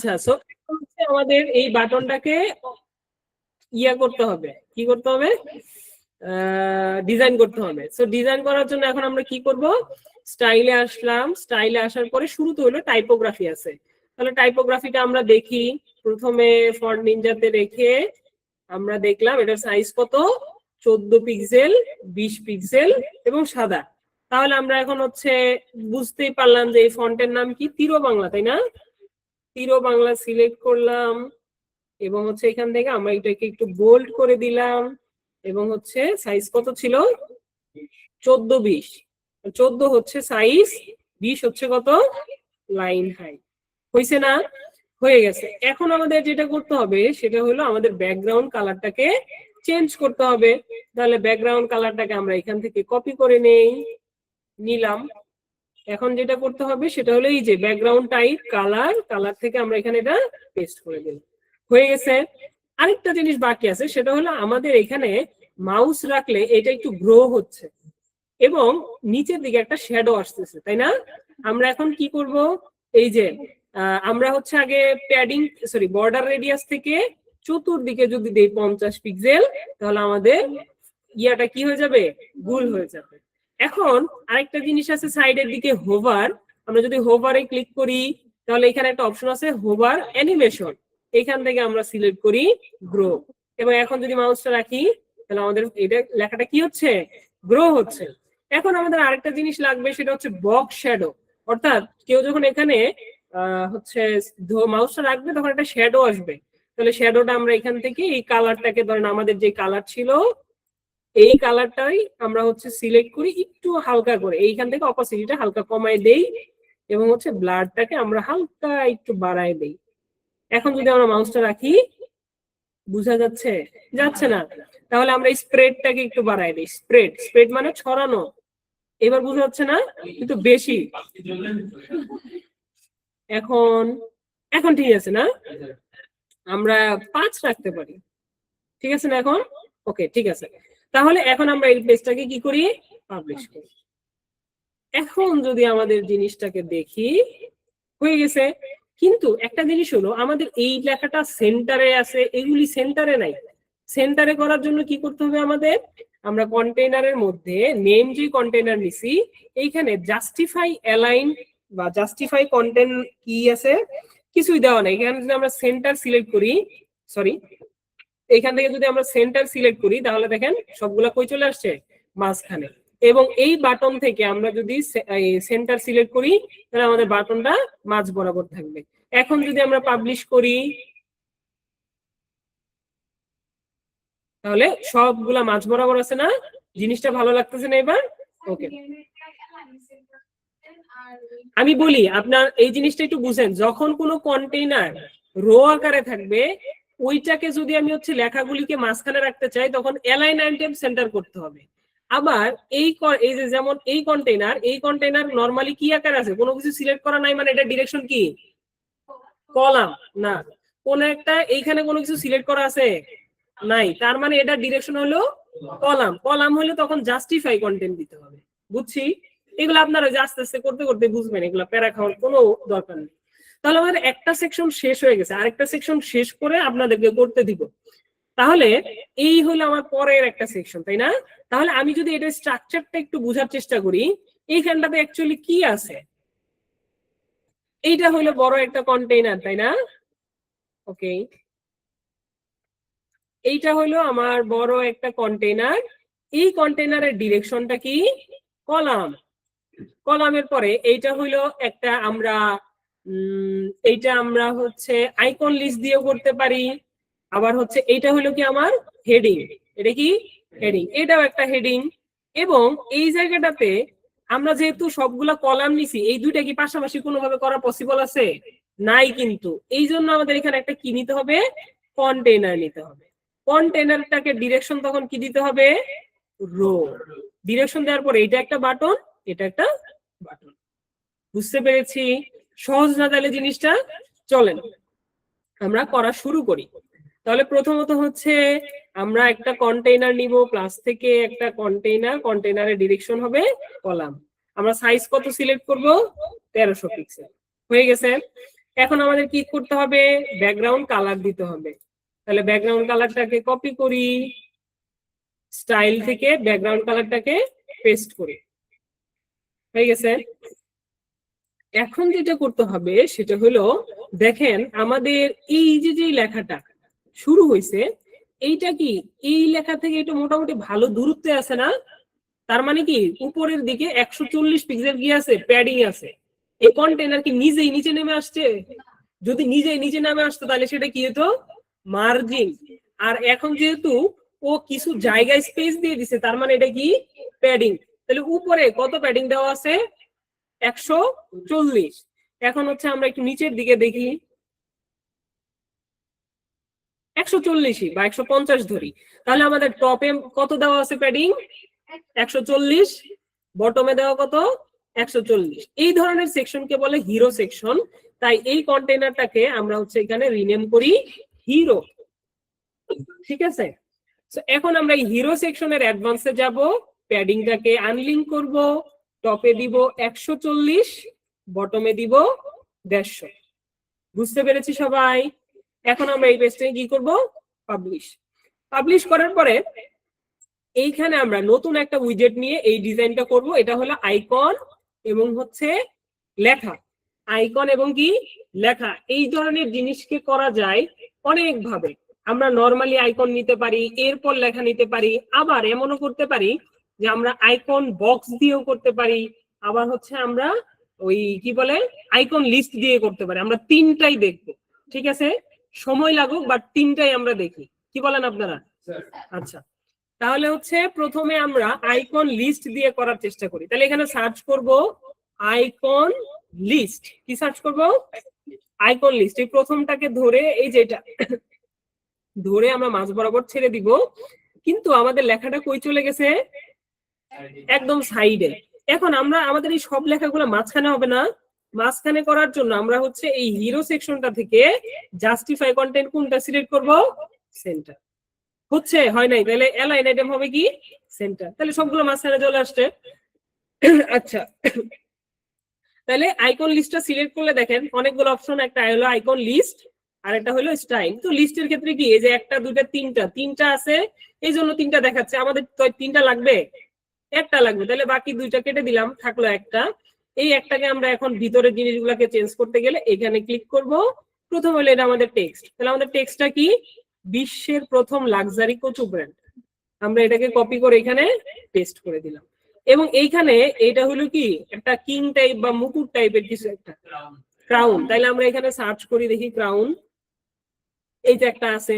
আচ্ছা, সো হচ্ছে আমাদের এই বাটনটাকে ইয়া করতে হবে, কি করতে হবে, ডিজাইন করতে হবে। সো ডিজাইন করার জন্য এখন আমরা কি করব, স্টাইলে আসলাম। স্টাইলে আসার পরে শুরুতে হলো টাইপোগ্রাফি আছে। তাহলে টাইপোগ্রাফিটা আমরা দেখি। প্রথমে ফন্ট নিনজাতে রেখে আমরা দেখলাম এটার সাইজ কত, 14 পিক্সেল, 20 পিক্সেল এবং সাদা। তাহলে আমরা এখন হচ্ছে বুঝতেই পারলাম যে এই ফন্টের নাম কি, তিরো বাংলা, তাই না? তিরো বাংলা সিলেক্ট করলাম এবং হচ্ছে এখান থেকে আমরা এটাকে একটু বোল্ড করে দিলাম এবং হচ্ছে সাইজ কত ছিল, 14-20। 14 হচ্ছে সাইজ, 20 হচ্ছে কত, লাইন হাইট। হয়েছে না? হয়ে গেছে। এখন আমাদের যেটা করতে হবে সেটা হলো আমাদের ব্যাকগ্রাউন্ড কালারটাকে চেঞ্জ করতে হবে। তাহলে ব্যাকগ্রাউন্ড কালারটাকে আমরা এখান থেকে কপি করে নিলাম। এখন যেটা করতে হবে সেটা হলো এই যে ব্যাকগ্রাউন্ড টাইপ কালার, কালার থেকে আমরা এখানে এটা পেস্ট করে দিলাম। হয়ে গেছে। আরেকটা জিনিস বাকি আছে, সেটা হলো আমাদের এখানে মাউস রাখলে এটা একটু গ্রো হচ্ছে এবং নিচের দিকে একটা শ্যাডো আসতেছে, তাই না? আমরা এখন কি করব, এই যে আমরা হচ্ছে আগে প্যাডিং সরি বর্ডার রেডিয়াস থেকে চতুর্দিকে যদি দেই 50 পিক্সেল, তাহলে আমাদের ইয়াটা কি হয়ে যাবে, গুল হয়ে যাবে। এখন আরেকটা জিনিস আছে সাইডের দিকে, হোভার। আমরা যদি হোভারে ক্লিক করি তাহলে এখানে একটা অপশন আছে হোভার অ্যানিমেশন, এখান থেকে আমরা সিলেক্ট করি গ্রো। এবং এখন যদি মাউসটা রাখি তাহলে আমাদের এটা লেখাটা কি হচ্ছে, গ্রো হচ্ছে। এখন আমাদের আরেকটা জিনিস লাগবে, সেটা হচ্ছে বক্স শ্যাডো। অর্থাৎ কেউ যখন এখানে হচ্ছে মাউসটা রাখবে তখন একটা শ্যাডো আসবে। তাহলে শ্যাডোটা আমরা এখান থেকে এই কালারটাকে, ধরেন আমাদের যে কালার ছিল এই কালারটাই আমরা হচ্ছে সিলেক্ট করি একটু হালকা করে, এইখান থেকে অপাসিটিটা হালকা কমায় দেই এবং হচ্ছে ব্লারটাকে আমরা হালকা একটু বাড়ায় দেই। এখন যদি আমরা মাউসটা রাখি, বুঝা যাচ্ছে, যাচ্ছে না? তাহলে আমরা স্প্রেডটাকে একটু বাড়ায় দিই। স্প্রেড, স্প্রেড মানে ছড়ানো। এবার বুঝা যাচ্ছে না, একটু বেশি। এখন এখন ঠিক আছে না? আমরা 5 রাখতে পারি, ঠিক আছে না? এখন ওকে, ঠিক আছে। তাহলে এখন আমরা এই পেজটাকে কি করি, পাবলিশ করি। এখন যদি আমাদের জিনিসটাকে দেখি, হয়ে গেছে। কিন্তু একটা জিনিস হলো, আমাদের এই লেখাটা সেন্টারে আছে, এগুলি সেন্টারে নাই। সেন্টারে করার জন্য কি করতে হবে আমাদের, আমরা কন্টেইনারের মধ্যে নেম যে কন্টেইনার নিছি এইখানে জাস্টিফাই অ্যালাইন বা জাস্টিফাই কন্টেন্ট কি আছে, কিছুই দেওয়া নাই। এখানে যদি আমরা সেন্টার সিলেক্ট করি, সরি এখান থেকে যদি আমরা সেন্টার সিলেক্ট করি তাহলে দেখেন সবগুলা কই চলে আসছে, মাঝখানে। এবং এই বাটন থেকে আমরা যদি সেন্টার সিলেক্ট করি তাহলে আমাদের বাটনটা মাঝ বরাবর থাকবে। এখন যদি আমরা পাবলিশ করি তাহলে সবগুলা মাঝ বরাবর আছে না? জিনিসটা ভালো লাগতেছে না এবার? ওকে, আমি বলি আপনার এই জিনিসটা একটু বুঝেন। যখন কোনো কন্টেইনার রো আকারে থাকবে, ওইটাকে যদি আমি হচ্ছে লেখাগুলিকে মাঝখানে রাখতে চাই তখন অ্যালাইন আইটেম সেন্টার করতে হবে। আবার এই যে যেমন এই কন্টেইনার নরমালি কি আকারে আছে, কোনো কিছু সিলেক্ট করা নাই, মানে এটা ডিরেকশন কি, কলাম না। কোন একটা এইখানে কোনো কিছু সিলেক্ট করা আছে নাই, তার মানে এটা ডিরেকশন হলো কলাম। কলাম হলে তখন জাস্টিফাই কন্টেন্ট দিতে হবে। বুঝছি? এগুলো আপনারা আস্তে আস্তে করতে করতে বুঝবেন, এগুলো প্যারা খাওয়ার কোনো দরকার নেই। তাহলে আমাদের একটা সেকশন শেষ হয়ে গেছে, আরেকটা সেকশন শেষ করে আপনাদেরকে করতে দিব। তাহলে এই হলো আমার পরের একটা সেকশন, তাই না? তাহলে আমি যদি এটা স্ট্রাকচারটা একটু বোঝার চেষ্টা করি, এইখানটাতে অ্যাকচুয়ালি কি আছে। এইটা হলো বড় একটা কন্টেইনার, তাই না? ওকে, এইটা হলো আমার বড় একটা কন্টেইনার। এই কন্টেইনারের ডিরেকশনটা কি, কলাম। কলামের পরে এইটা হইলো একটা আমরা এইটা আমরা হচ্ছে আইকন লিস্ট দিয়েও করতে পারি। আবার হচ্ছে এইটা হলো কি আমার হেডিং, এটা কি হেডিং, এটাও একটা হেডিং। এবং এই জায়গাটাতে আমরা যেহেতু সবগুলা কলাম নিছি, এই দুইটা কি পাশাপাশি কোনোভাবে করা পসিবল আছে? নাই। কিন্তু এই জন্য আমাদের এখানে একটা কি নিতে হবে, কন্টেইনার নিতে হবে। কন্টেইনারটাকে ডিরেকশন তখন কি দিতে হবে, রো। ডিরেকশন দেওয়ার পরে এটা একটা বাটন, এটা একটা বাটন। বুঝতে পেরেছি? সহজ না তাহলে জিনিসটা? চলেন আমরা করা শুরু করি। তাহলে প্রথমত হচ্ছে আমরা একটা কন্টেইনার নিব, ক্লাস থেকে একটা কন্টেইনারের ডিরেকশন হবে কলাম। আমরা সাইজ কত সিলেক্ট করব, 1300 পিক্সেল। হয়ে গেছে। এখন আমাদের কি করতে হবে, ব্যাকগ্রাউন্ড কালার দিতে হবে। তাহলে ব্যাকগ্রাউন্ড কালারটাকে কপি করি, স্টাইল থেকে ব্যাকগ্রাউন্ড কালারটাকে পেস্ট করি, হয়ে গেছে। এখন যেটা করতে হবে সেটা হলো, দেখেন আমাদের এই যে লেখাটা শুরু হয়েছে, এইটা কি এই লেখা থেকে এটা মোটামুটি ভালো দূরত্বে আছে না? তার মানে কি উপরের দিকে 140 পিক্সেল কি আছে, প্যাডিং আছে। এই কন্টেনার কি নিজেই নিচে নেমে আসছে? যদি নিজেই নিচে নামে আসতো তাহলে সেটা কি হতো, মার্জিন। আর এখন যেহেতু ও কিছু জায়গায় স্পেস দিয়ে দিছে, তার মানে এটা কি প্যাডিং। তাহলে উপরে কত প্যাডিং দেওয়া আছে, 140। এখন হচ্ছে আমরা একটু নিচের দিকে দেখি, 140 বা 150 ধরি, তাহলে আমাদের টপে কত দেওয়া আছে প্যাডিং, 140, বটমে দেওয়া কত, 140। এই ধরনের সেকশনকে বলে হিরো সেকশন। তাই এই কন্টেনারটাকে আমরা হচ্ছে এখানে রিনেম করি হিরো, ঠিক আছে। এখন আমরা এই হিরো সেকশনের অ্যাডভান্সে যাব, প্যাডিংটাকে আনলিঙ্ক করব, টপে দিব 140, বটমে দিব 150। বুঝতে পেরেছি সবাই? এখন আমরা এই পেজটাকে কি করব, পাবলিশ। পাবলিশ করার পরে এইখানে আমরা নতুন একটা উইজেট নিয়ে এই ডিজাইনটা করব। এটা হলো আইকন এবং হচ্ছে লেখা, আইকন এবং কি লেখা। এই ধরনের জিনিসকে করা যায় অনেক ভাবে। আমরা নরমালি আইকন নিতে পারি, এরপর লেখা নিতে পারি, আবার এমনও করতে পারি যে আমরা আইকন বক্স দিয়েও করতে পারি, আবার হচ্ছে আমরা ওই কি বলে আইকন লিস্ট দিয়ে করতে পারি। আমরা তিনটাই দেখবো, ঠিক আছে, সময় লাগুক বাট তিনটাই আমরা দেখি। কি বলেন আপনারা? আচ্ছা, তাহলে হচ্ছে প্রথমে আমরা আইকন লিস্ট দিয়ে করার চেষ্টা করি। তাহলে এখানে সার্চ করব আইকন লিস্ট। কি সার্চ করব, আইকন লিস্ট। এই প্রথমটাকে ধরে, এই যেটা ধরে আমরা মাঝ বরাবর ছেড়ে দিব, কিন্তু আমাদের লেখাটা কই চলে গেছে, একদম সাইডে। এখন আমরা আমাদের এই সব লেখাগুলো মাঝখানে হবে না, মাঝখানে করার জন্য আমরা হচ্ছে এই হিরো সেকশনটা থেকে জাস্টিফাই কন্টেন্ট কোনটা সিলেক্ট করব, সেন্টার। হচ্ছে হয় নাই, তাহলে অ্যালাইন আইটেম হবে কি সেন্টার, তাহলে সবগুলো মাঝখানে চলে আসছে। আচ্ছা, তাহলে আইকন লিস্টটা সিলেক্ট করলে দেখেন অনেকগুলো অপশন, একটা হলো আইকন লিস্ট আর একটা হলো স্টাইল। তো লিস্টের ক্ষেত্রে কি এই যে একটা দুটা তিনটা আছে, এই জন্য তিনটা দেখাচ্ছে। আমাদের তো তিনটা লাগবে, একটা লাগবে, তাহলে বাকি দুইটা কেটে দিলাম, থাকলো একটা। এই একটাকে আমরা এখন ভিতরের জিনিসগুলোকে চেঞ্জ করতে গেলে এখানে ক্লিক করব। প্রথম হলো এটা আমাদের টেক্সট, তাহলে আমাদের টেক্সটটা কি, বিশ্বের প্রথম লাক্সারি কচু ব্র্যান্ড। আমরা এটাকে কপি করে এখানে পেস্ট করে দিলাম। এবং এইখানে এটা হলো কি একটা কিং টাইপ বা মুকুট টাইপের কিছু একটা, ক্রাউন। তাইলে আমরা এখানে সার্চ করি, দেখি ক্রাউন, এই যে একটা আছে,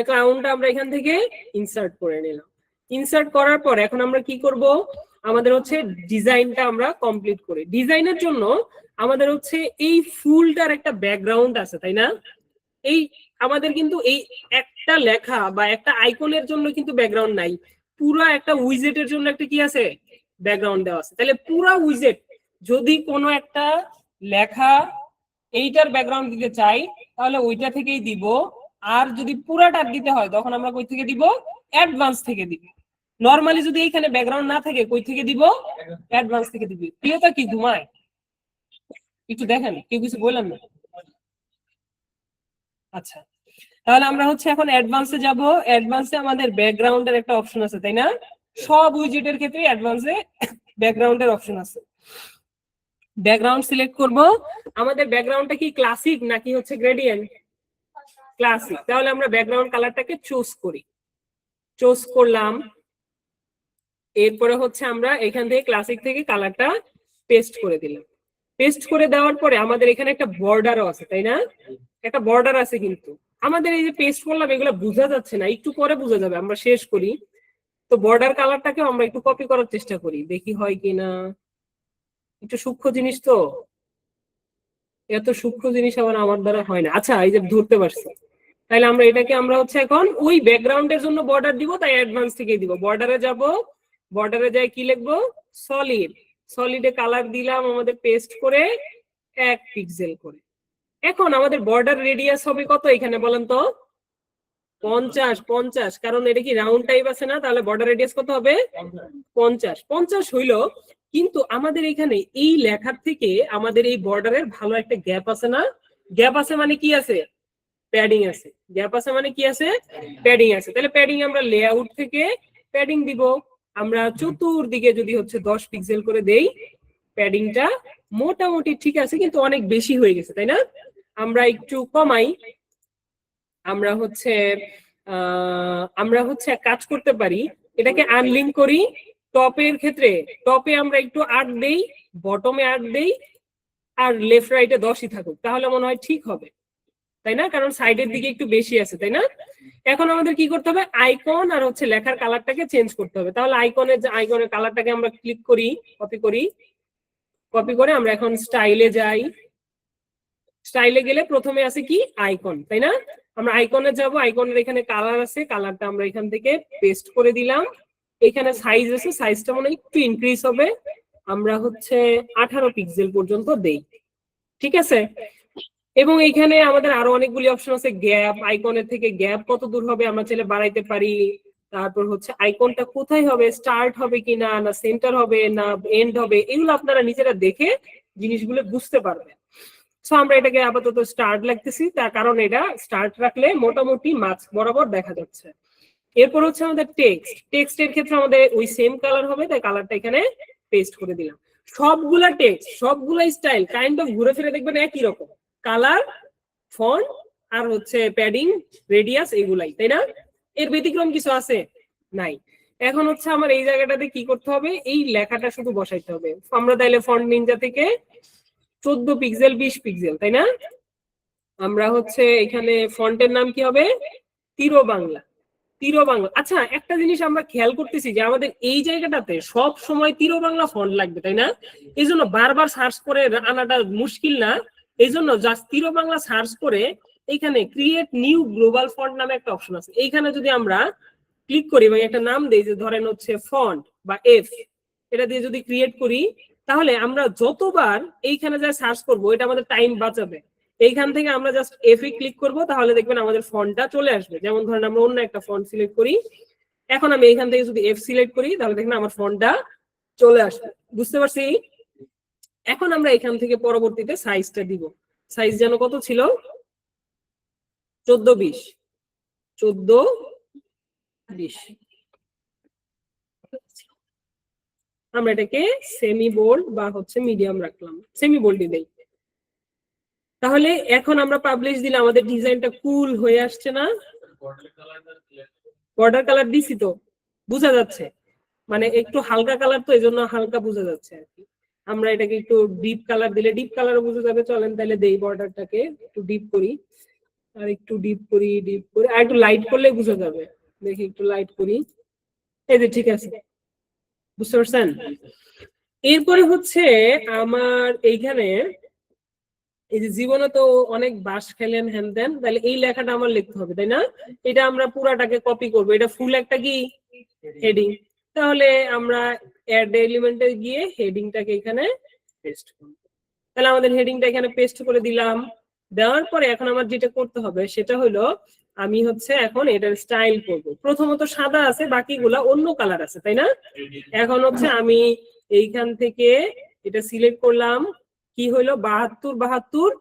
ক্রাউনটা আমরা এখান থেকে ইনসার্ট করে নিলাম। ইনসার্ট করার পর এখন আমরা কি করব, আমাদের হচ্ছে ডিজাইনটা আমরা কমপ্লিট করি। ডিজাইনের জন্য আমাদের হচ্ছে এই ফুলটার একটা ব্যাকগ্রাউন্ড আছে, তাই না? এই আমাদের কিন্তু এই একটা লেখা বা একটা আইকনের জন্য কিন্তু ব্যাকগ্রাউন্ড নাই, পুরো একটা উইজেটের জন্য একটা কি আছে, ব্যাকগ্রাউন্ড দেওয়া আছে। তাহলে পুরো উইজেট, যদি কোনো একটা লেখা এইটার ব্যাকগ্রাউন্ড দিতে চাই তাহলে ওইটা থেকেই দিব। আর যদি পুরাটা দিতে হয় তখন আমরা কই থেকে দিব, অ্যাডভান্স থেকে দিব। নরমালি যদি এইখানে ব্যাকগ্রাউন্ড না থাকে কই থেকে দিব, অ্যাডভান্স থেকে দিব। প্রিয়তা কি ঘুমায়? একটু দেখেন, কেউ কিছু বললেন না? আচ্ছা, তাহলে আমরা হচ্ছে এখন অ্যাডভান্সে যাব। অ্যাডভান্সে আমাদের ব্যাকগ্রাউন্ডের একটা অপশন আছে, তাই না? সব উইজেটের ক্ষেত্রে অ্যাডভান্সে ব্যাকগ্রাউন্ডের অপশন আছে। ব্যাকগ্রাউন্ড সিলেক্ট করব। আমাদের ব্যাকগ্রাউন্ডটা কি ক্লাসিক নাকি হচ্ছে গ্রেডিয়েন্ট? ক্লাসিক। তাহলে আমরা ব্যাকগ্রাউন্ড কালারটাকে চুজ করি, চুজ করলাম। এরপরে হচ্ছে আমরা এখান থেকে ক্লাসিক থেকে কালারটা পেস্ট করে দিলাম। পেস্ট করে দেওয়ার পরে আমাদের এখানে একটা বর্ডারও আছে, তাই না? একটা বর্ডার আছে, কিন্তু আমাদের এই যে পেস্ট করলাম এগুলো বোঝা যাচ্ছে না, একটু পরে বোঝা যাবে, আমরা শেষ করি। তো বর্ডার কালারটাকে আমরা একটু কপি করার চেষ্টা করি, দেখি হয় কিনা। একটু সূক্ষ্ম জিনিস তো, এত সূক্ষ্ম জিনিস আবার আমার দ্বারা হয় না। আচ্ছা, এই যে ধরতে পারছি। তাহলে আমরা এটাকে আমরা হচ্ছে এখন ওই ব্যাকগ্রাউন্ডের জন্য বর্ডার দিব, তাই অ্যাডভান্স থেকে দিব। বর্ডারে যাব, বর্ডারে যাই কি লিখবো, সলিড। সলিডে কালার দিলাম আমাদের পেস্ট করে 1 পিক্সেল করে। এখন আমাদের বর্ডার রেডিয়াস হবে কত এখানে বলেন তো, 50। কারণ এটা কি রাউন্ড টাইপ আছে না, তাহলে বর্ডার রেডিয়াস কত হবে, 50 হইলো। কিন্তু আমাদের এখানে এই লেখার থেকে আমাদের এই বর্ডারের ভালো একটা গ্যাপ আছে না, গ্যাপ আছে মানে কি আছে, প্যাডিং আছে। গ্যাপ আছে মানে কি আছে, প্যাডিং আছে। তাহলে প্যাডিং আমরা লেআউট থেকে প্যাডিং দিব। আমরা চতুর্দিকে যদি হচ্ছে 10 পিক্সেল করে দেই, প্যাডিংটা মোটামুটি ঠিক আছে, কিন্তু অনেক বেশি হয়ে গেছে, তাই না? আমরা একটু কমাই। আমরা হচ্ছে এক কাজ করতে পারি, এটাকে আনলিঙ্ক করি। টপের ক্ষেত্রে টপে আমরা একটু 8 দেই, বটমে 8 দেই, আর লেফট রাইটে 10ই থাকুক, তাহলে মনে হয় ঠিক হবে, তাই না? কারণ সাইডের দিকে একটু বেশি আছে, তাই না? এখন আমাদের কি করতে হবে, আইকন আর হচ্ছে লেখার কালারটাকে চেঞ্জ করতে হবে। তাহলে আইকনের কালারটাকে আমরা ক্লিক করি, কপি করে আমরা এখন স্টাইলে যাই। স্টাইলে গেলে প্রথমে আছে কি, আইকন, তাই না? আমরা আইকনে যাব, আইকনের এখানে কালার আছে, কালারটা আমরা এখান থেকে পেস্ট করে দিলাম। এখানে সাইজ আছে, সাইজটা মনে একটু ইনক্রিজ হবে, আমরা হচ্ছে 18 পিক্সেল পর্যন্ত দেই, ঠিক আছে? এবং এখানে আমাদের আরো অনেকগুলি অপশন আছে। গ্যাপ, আইকনের থেকে গ্যাপ কত দূর হবে আমরা চাইলে বাড়াইতে পারি। তারপর হচ্ছে আইকনটা কোথায় হবে, স্টার্ট হবে কিনা, না সেন্টার হবে, না এন্ড হবে, এগুলো আপনারা নিজেরা দেখে জিনিসগুলো বুঝতে পারবেন। সো আমরা এটাকে আপাতত স্টার্ট লাগতেছি, তার কারণ এটা স্টার্ট রাখলে মোটামুটি মাছ বরাবর দেখা যাচ্ছে। এরপর হচ্ছে আমাদের টেক্সটের ক্ষেত্রে আমাদের ওই সেম কালার হবে, তাই কালারটা এখানে পেস্ট করে দিলাম। সবগুলা টেক্সট, সবগুলা স্টাইল কাইন্ড অফ ঘুরে ফিরে দেখবেন একই রকম, কালার, ফন্ট আর হচ্ছে প্যাডিং, রেডিয়াস, এগুলাই, তাই না? এর ব্যতিক্রম কিছু আছে নাই। এখন হচ্ছে আমার এই জায়গাটাতে কি করতে হবে, এই লেখাটা শুধু বসাইতে হবে। আমরা তাইলে ফন্ট নিনজা থেকে 14 পিক্সেল 20 পিক্সেল, তাই না? আমরা হচ্ছে এখানে ফন্টের নাম কি হবে, তিরো বাংলা। আচ্ছা, একটা জিনিস আমরা খেয়াল করতেছি যে আমাদের এই জায়গাটাতে সব সময় তিরো বাংলা ফন্ট লাগবে, তাই না? এই জন্য বারবার সার্চ করে আনাটা মুশকিল না। এই জন্য জাস্ট তিরো বাংলা সার্চ করে এখানে ক্রিয়েট নিউ গ্লোবাল ফন্ট নামে একটা অপশন আছে, এইখানে যদি আমরা ক্লিক করি এবং একটা নাম দেই, যে ধরেন হচ্ছে ফন্ট বা এফ, এটা দিয়ে যদি ক্রিয়েট করি, তাহলে আমরা যতবার এইখানে যা সার্চ করবো এটা আমাদের টাইম বাঁচাবে। এইখান থেকে আমরা জাস্ট এফ এ ক্লিক করবো, তাহলে দেখবেন আমাদের ফন্টটা চলে আসবে। যেমন ধরেন আমরা অন্য একটা ফন্ট সিলেক্ট করি, এখন আমি এইখান থেকে যদি এফ সিলেক্ট করি, তাহলে দেখবেন আমার ফন্টটা চলে আসবে। বুঝতে পারছি? এখন আমরা এখান থেকে পরবর্তীতে সাইজটা দিব। সাইজ যেন কত ছিল, 14-20, 14-20। আমরা এটাকে সেমি বোল্ড বা হচ্ছে মিডিয়াম রাখলাম, সেমি বোল্ডই দেই। তাহলে এখন আমরা পাবলিশ দিলে আমাদের ডিজাইনটা কুল হয়ে আসছে না? বর্ডার কালার দিছি তো, বোঝা যাচ্ছে, মানে একটু হালকা কালার তো, এই জন্য হালকা বোঝা যাচ্ছে আর কি। আমরা এটাকে একটু ডিপ কালার দিলে ডিপ কালারও বোঝা যাবে। চলেন তাহলে দেই, বর্ডারটাকে একটু ডিপ করি, আর একটু ডিপ করি, আর একটু লাইট করলে বোঝা যাবে। দেখি একটু লাইট করি, এই যে ঠিক আছে, বুঝতে পারছেন? এরপরে হচ্ছে আমার এইখানে এই যে জীবনে তো অনেক বাস খেলেন হ্যান দেন, তাহলে এই লেখাটা আমার লিখতে হবে, তাই না? এটা আমরা পুরাটাকে কপি করবো, এটা ফুল একটা কি হেডিং। তাহলে আমরা অ্যাড এলিমেন্টে গিয়ে হেডিংটাকে এখানে পেস্ট করব। তাহলে আমাদের হেডিংটা এখানে পেস্ট করে দিলাম। দেওয়ার পরে এখন আমার যেটা করতে হবে সেটা হলো, আমি হচ্ছে এখন এটার স্টাইল করব। প্রথমত সাদা আছে, বাকিগুলা অন্য কালার আছে, তাই না? এখন হচ্ছে আমি এইখান থেকে এটা সিলেক্ট করলাম, কি হইলো 72,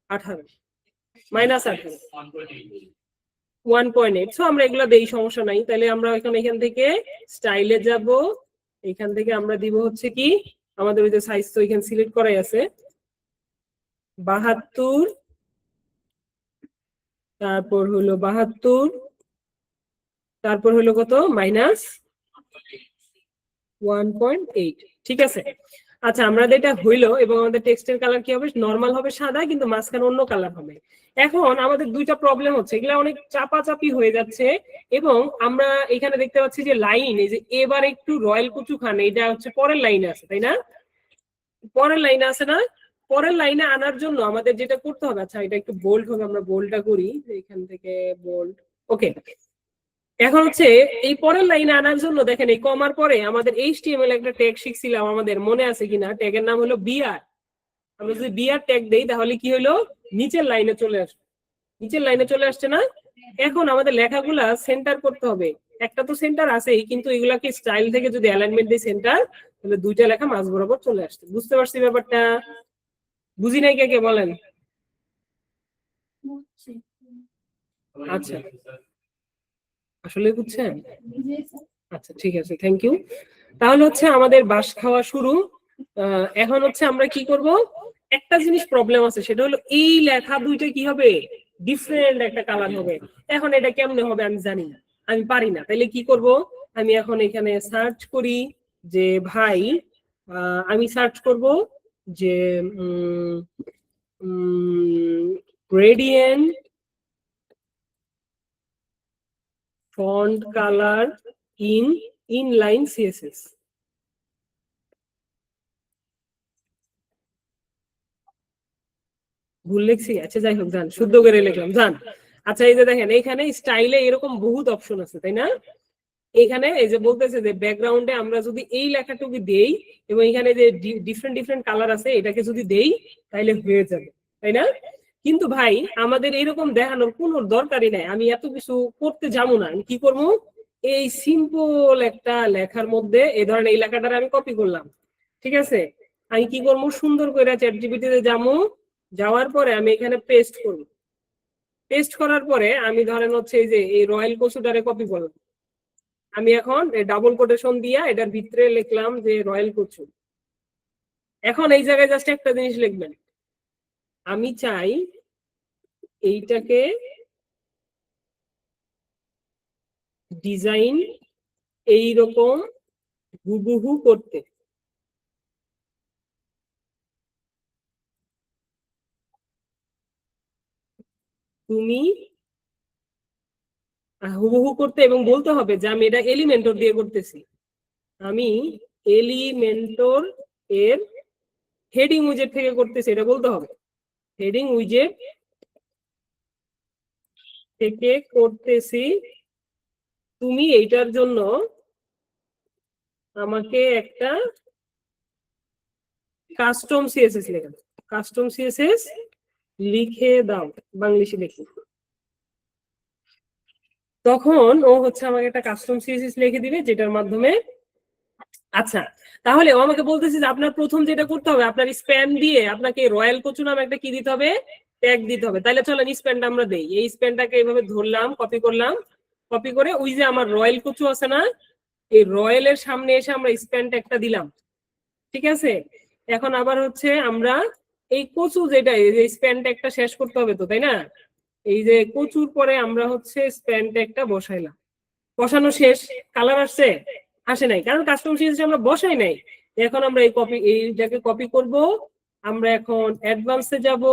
18 -18, 1.8। সো আমরা এগুলা দেই, সমস্যা নাই। তাহলে আমরা এখান থেকে স্টাইলে যাব, এখান থেকে আমরা দিব হচ্ছে কি, আমাদের ওই যে সাইজ তো এখানে সিলেক্ট করাই আছে, 72, তারপর হলো 72, তারপর হলো কত, -1.8, ঠিক আছে? আচ্ছা, আমরা এটা হইলো, এবং আমাদের টেক্সটের কালার কি হবে, নরমাল হবে সাদা, কিন্তু মাঝখানে অন্য কালার হবে। এখন আমাদের দুইটা প্রবলেম হচ্ছে, এগুলা অনেক চাপাচাপি হয়ে যাচ্ছে, এবং আমরা এখানে দেখতে পাচ্ছি যে লাইন, এই যে এবার একটু রয়্যাল কুচু খান, এটা হচ্ছে পরের লাইনে আছে, তাই না? পরের লাইনে আছে না? পরের লাইনে আনার জন্য আমাদের যেটা করতে হবে, আচ্ছা এটা একটু বোল্ড হবে, আমরা বোল্ডটা করি এখান থেকে, বোল্ড, ওকে। এখন হচ্ছে এই পরের লাইনে আনার জন্য দেখেন, এই কমার পরে আমাদের HTML একটা ট্যাগ শিখছিলাম, আমাদের মনে আছে কিনা? ট্যাগের নাম হলো বিআর। আমরা যদি বিআর ট্যাগ দেই, তাহলে কি হলো, নিচের লাইনে চলে আসবে, নিচের লাইনে চলে আসছে না? এখন আমাদের লেখাগুলা সেন্টার করতে হবে। একটা তো সেন্টার আছেই, কিন্তু এগুলাকে স্টাইল থেকে যদি অ্যালাইনমেন্ট দেই সেন্টার, তাহলে দুইটা লেখা মাঝ বরাবর চলে আসছে। বুঝতে পারছি ব্যাপারটা? বুঝি নাই কে কে বলেন? আচ্ছা, আসলে বুঝছেন? আচ্ছা, ঠিক আছে, থ্যাংক ইউ। তাহলে হচ্ছে আমাদের বাস খাওয়া শুরু। এখন হচ্ছে আমরা কি করব, একটা জিনিস প্রবলেম আছে, সেটা হলো এই লেখা দুইটা কি হবে, ডিফারেন্ট একটা কালার হবে। এখন এটা কেমনে হবে আমি জানি না, আমি পারি না। তাইলে কি করব, আমি এখন এখানে সার্চ করি যে ভাই, আমি সার্চ করব যে gradient font colour in inline CSS. ভুল লিখছি, আচ্ছা যাই হোক, যান শুদ্ধ করে লিখলাম, যান। আচ্ছা, এই যে দেখেন এইখানে স্টাইলে এরকম বহুত অপশন আছে, তাই না? এখানে এই যে বলতেছে যে ব্যাকগ্রাউন্ডে আমরা যদি এই লেখাটুকু দেই এবং এখানে যে ডিফারেন্ট ডিফারেন্ট কালার আছে এটাকে যদি দেই তাহলে হয়ে যাবে, তাই না? কিন্তু ভাই আমাদের এরকম দেখানোর কোনো দরকারই নাই, আমি এত কিছু করতে যাবো না। আমি কি করবো, এই সিম্পল একটা লেখার মধ্যে এই ধরনের এই লেখাটা আমি কপি করলাম, ঠিক আছে? আমি কি করবো, সুন্দর করে চ্যাটজিপিটিতে যাবো, যাওয়ার পরে আমি এখানে পেস্ট করব। পেস্ট করার পরে আমি ধরেন হচ্ছে এই যে এই রয়্যাল কচুটারে কপি করলাম, আমি এখন ডাবল কোটেশন দিয়া এটার ভিতরে লিখলাম যে রয়্যাল কচু। এখন এই জায়গায় জাস্ট একটা জিনিস লিখবেন, আমি চাই এইটাকে ডিজাইন এইরকম হুবহু করতে। তুমি হুবহু করতে এবং বলতে হবে যে আমি এটা এলিমেন্টর দিয়ে করতেছি, আমি এলিমেন্টর এর হেডিং উইজেট থেকে করতেছি, এটা বলতে হবে। হেডিং উইজেট থেকে করতেছি, তুমি এইটার জন্য আমাকে একটা কাস্টম সিএসএস লিখে দাও, কাস্টম সিএসএস লিখে দাও, বাংলিশে লিখে। তখন ও হচ্ছে আমাকে একটা কাস্টম সিএসএস লিখে দিবে যেটার মাধ্যমে, আচ্ছা তাহলে ও আমাকে বলতেছে যে আপনার প্রথম যেটা করতে হবে, আপনার স্প্যান দিয়ে আপনাকে রয়্যাল কচু নামে একটা কি দিতে হবে, ট্যাগ দিতে হবে। তাহলে চলেন স্প্যানটা আমরা দেই, এই স্প্যানটাকে এইভাবে ধরলাম, কপি করলাম, কপি করে ওই যে আমার রয়্যাল কচু আছে না, এই রয়্যালের সামনে এসে আমরা স্প্যান ট্যাগটা দিলাম, ঠিক আছে? এখন আবার হচ্ছে আমরা এই কচু যেটা এই স্প্যান ট্যাগটা শেষ করতে হবে তো, তাই না? এই যে কচুর পরে আমরা হচ্ছে স্প্যান ট্যাগটা বসাইলাম, বসানো শেষ। কালার আসছে? আসে নাই, কারণ কাস্টম সিএসএস আমরা বসাই নাই। এখন আমরা এইটাকে কপি করব, আমরা এখন অ্যাডভান্সে যাব,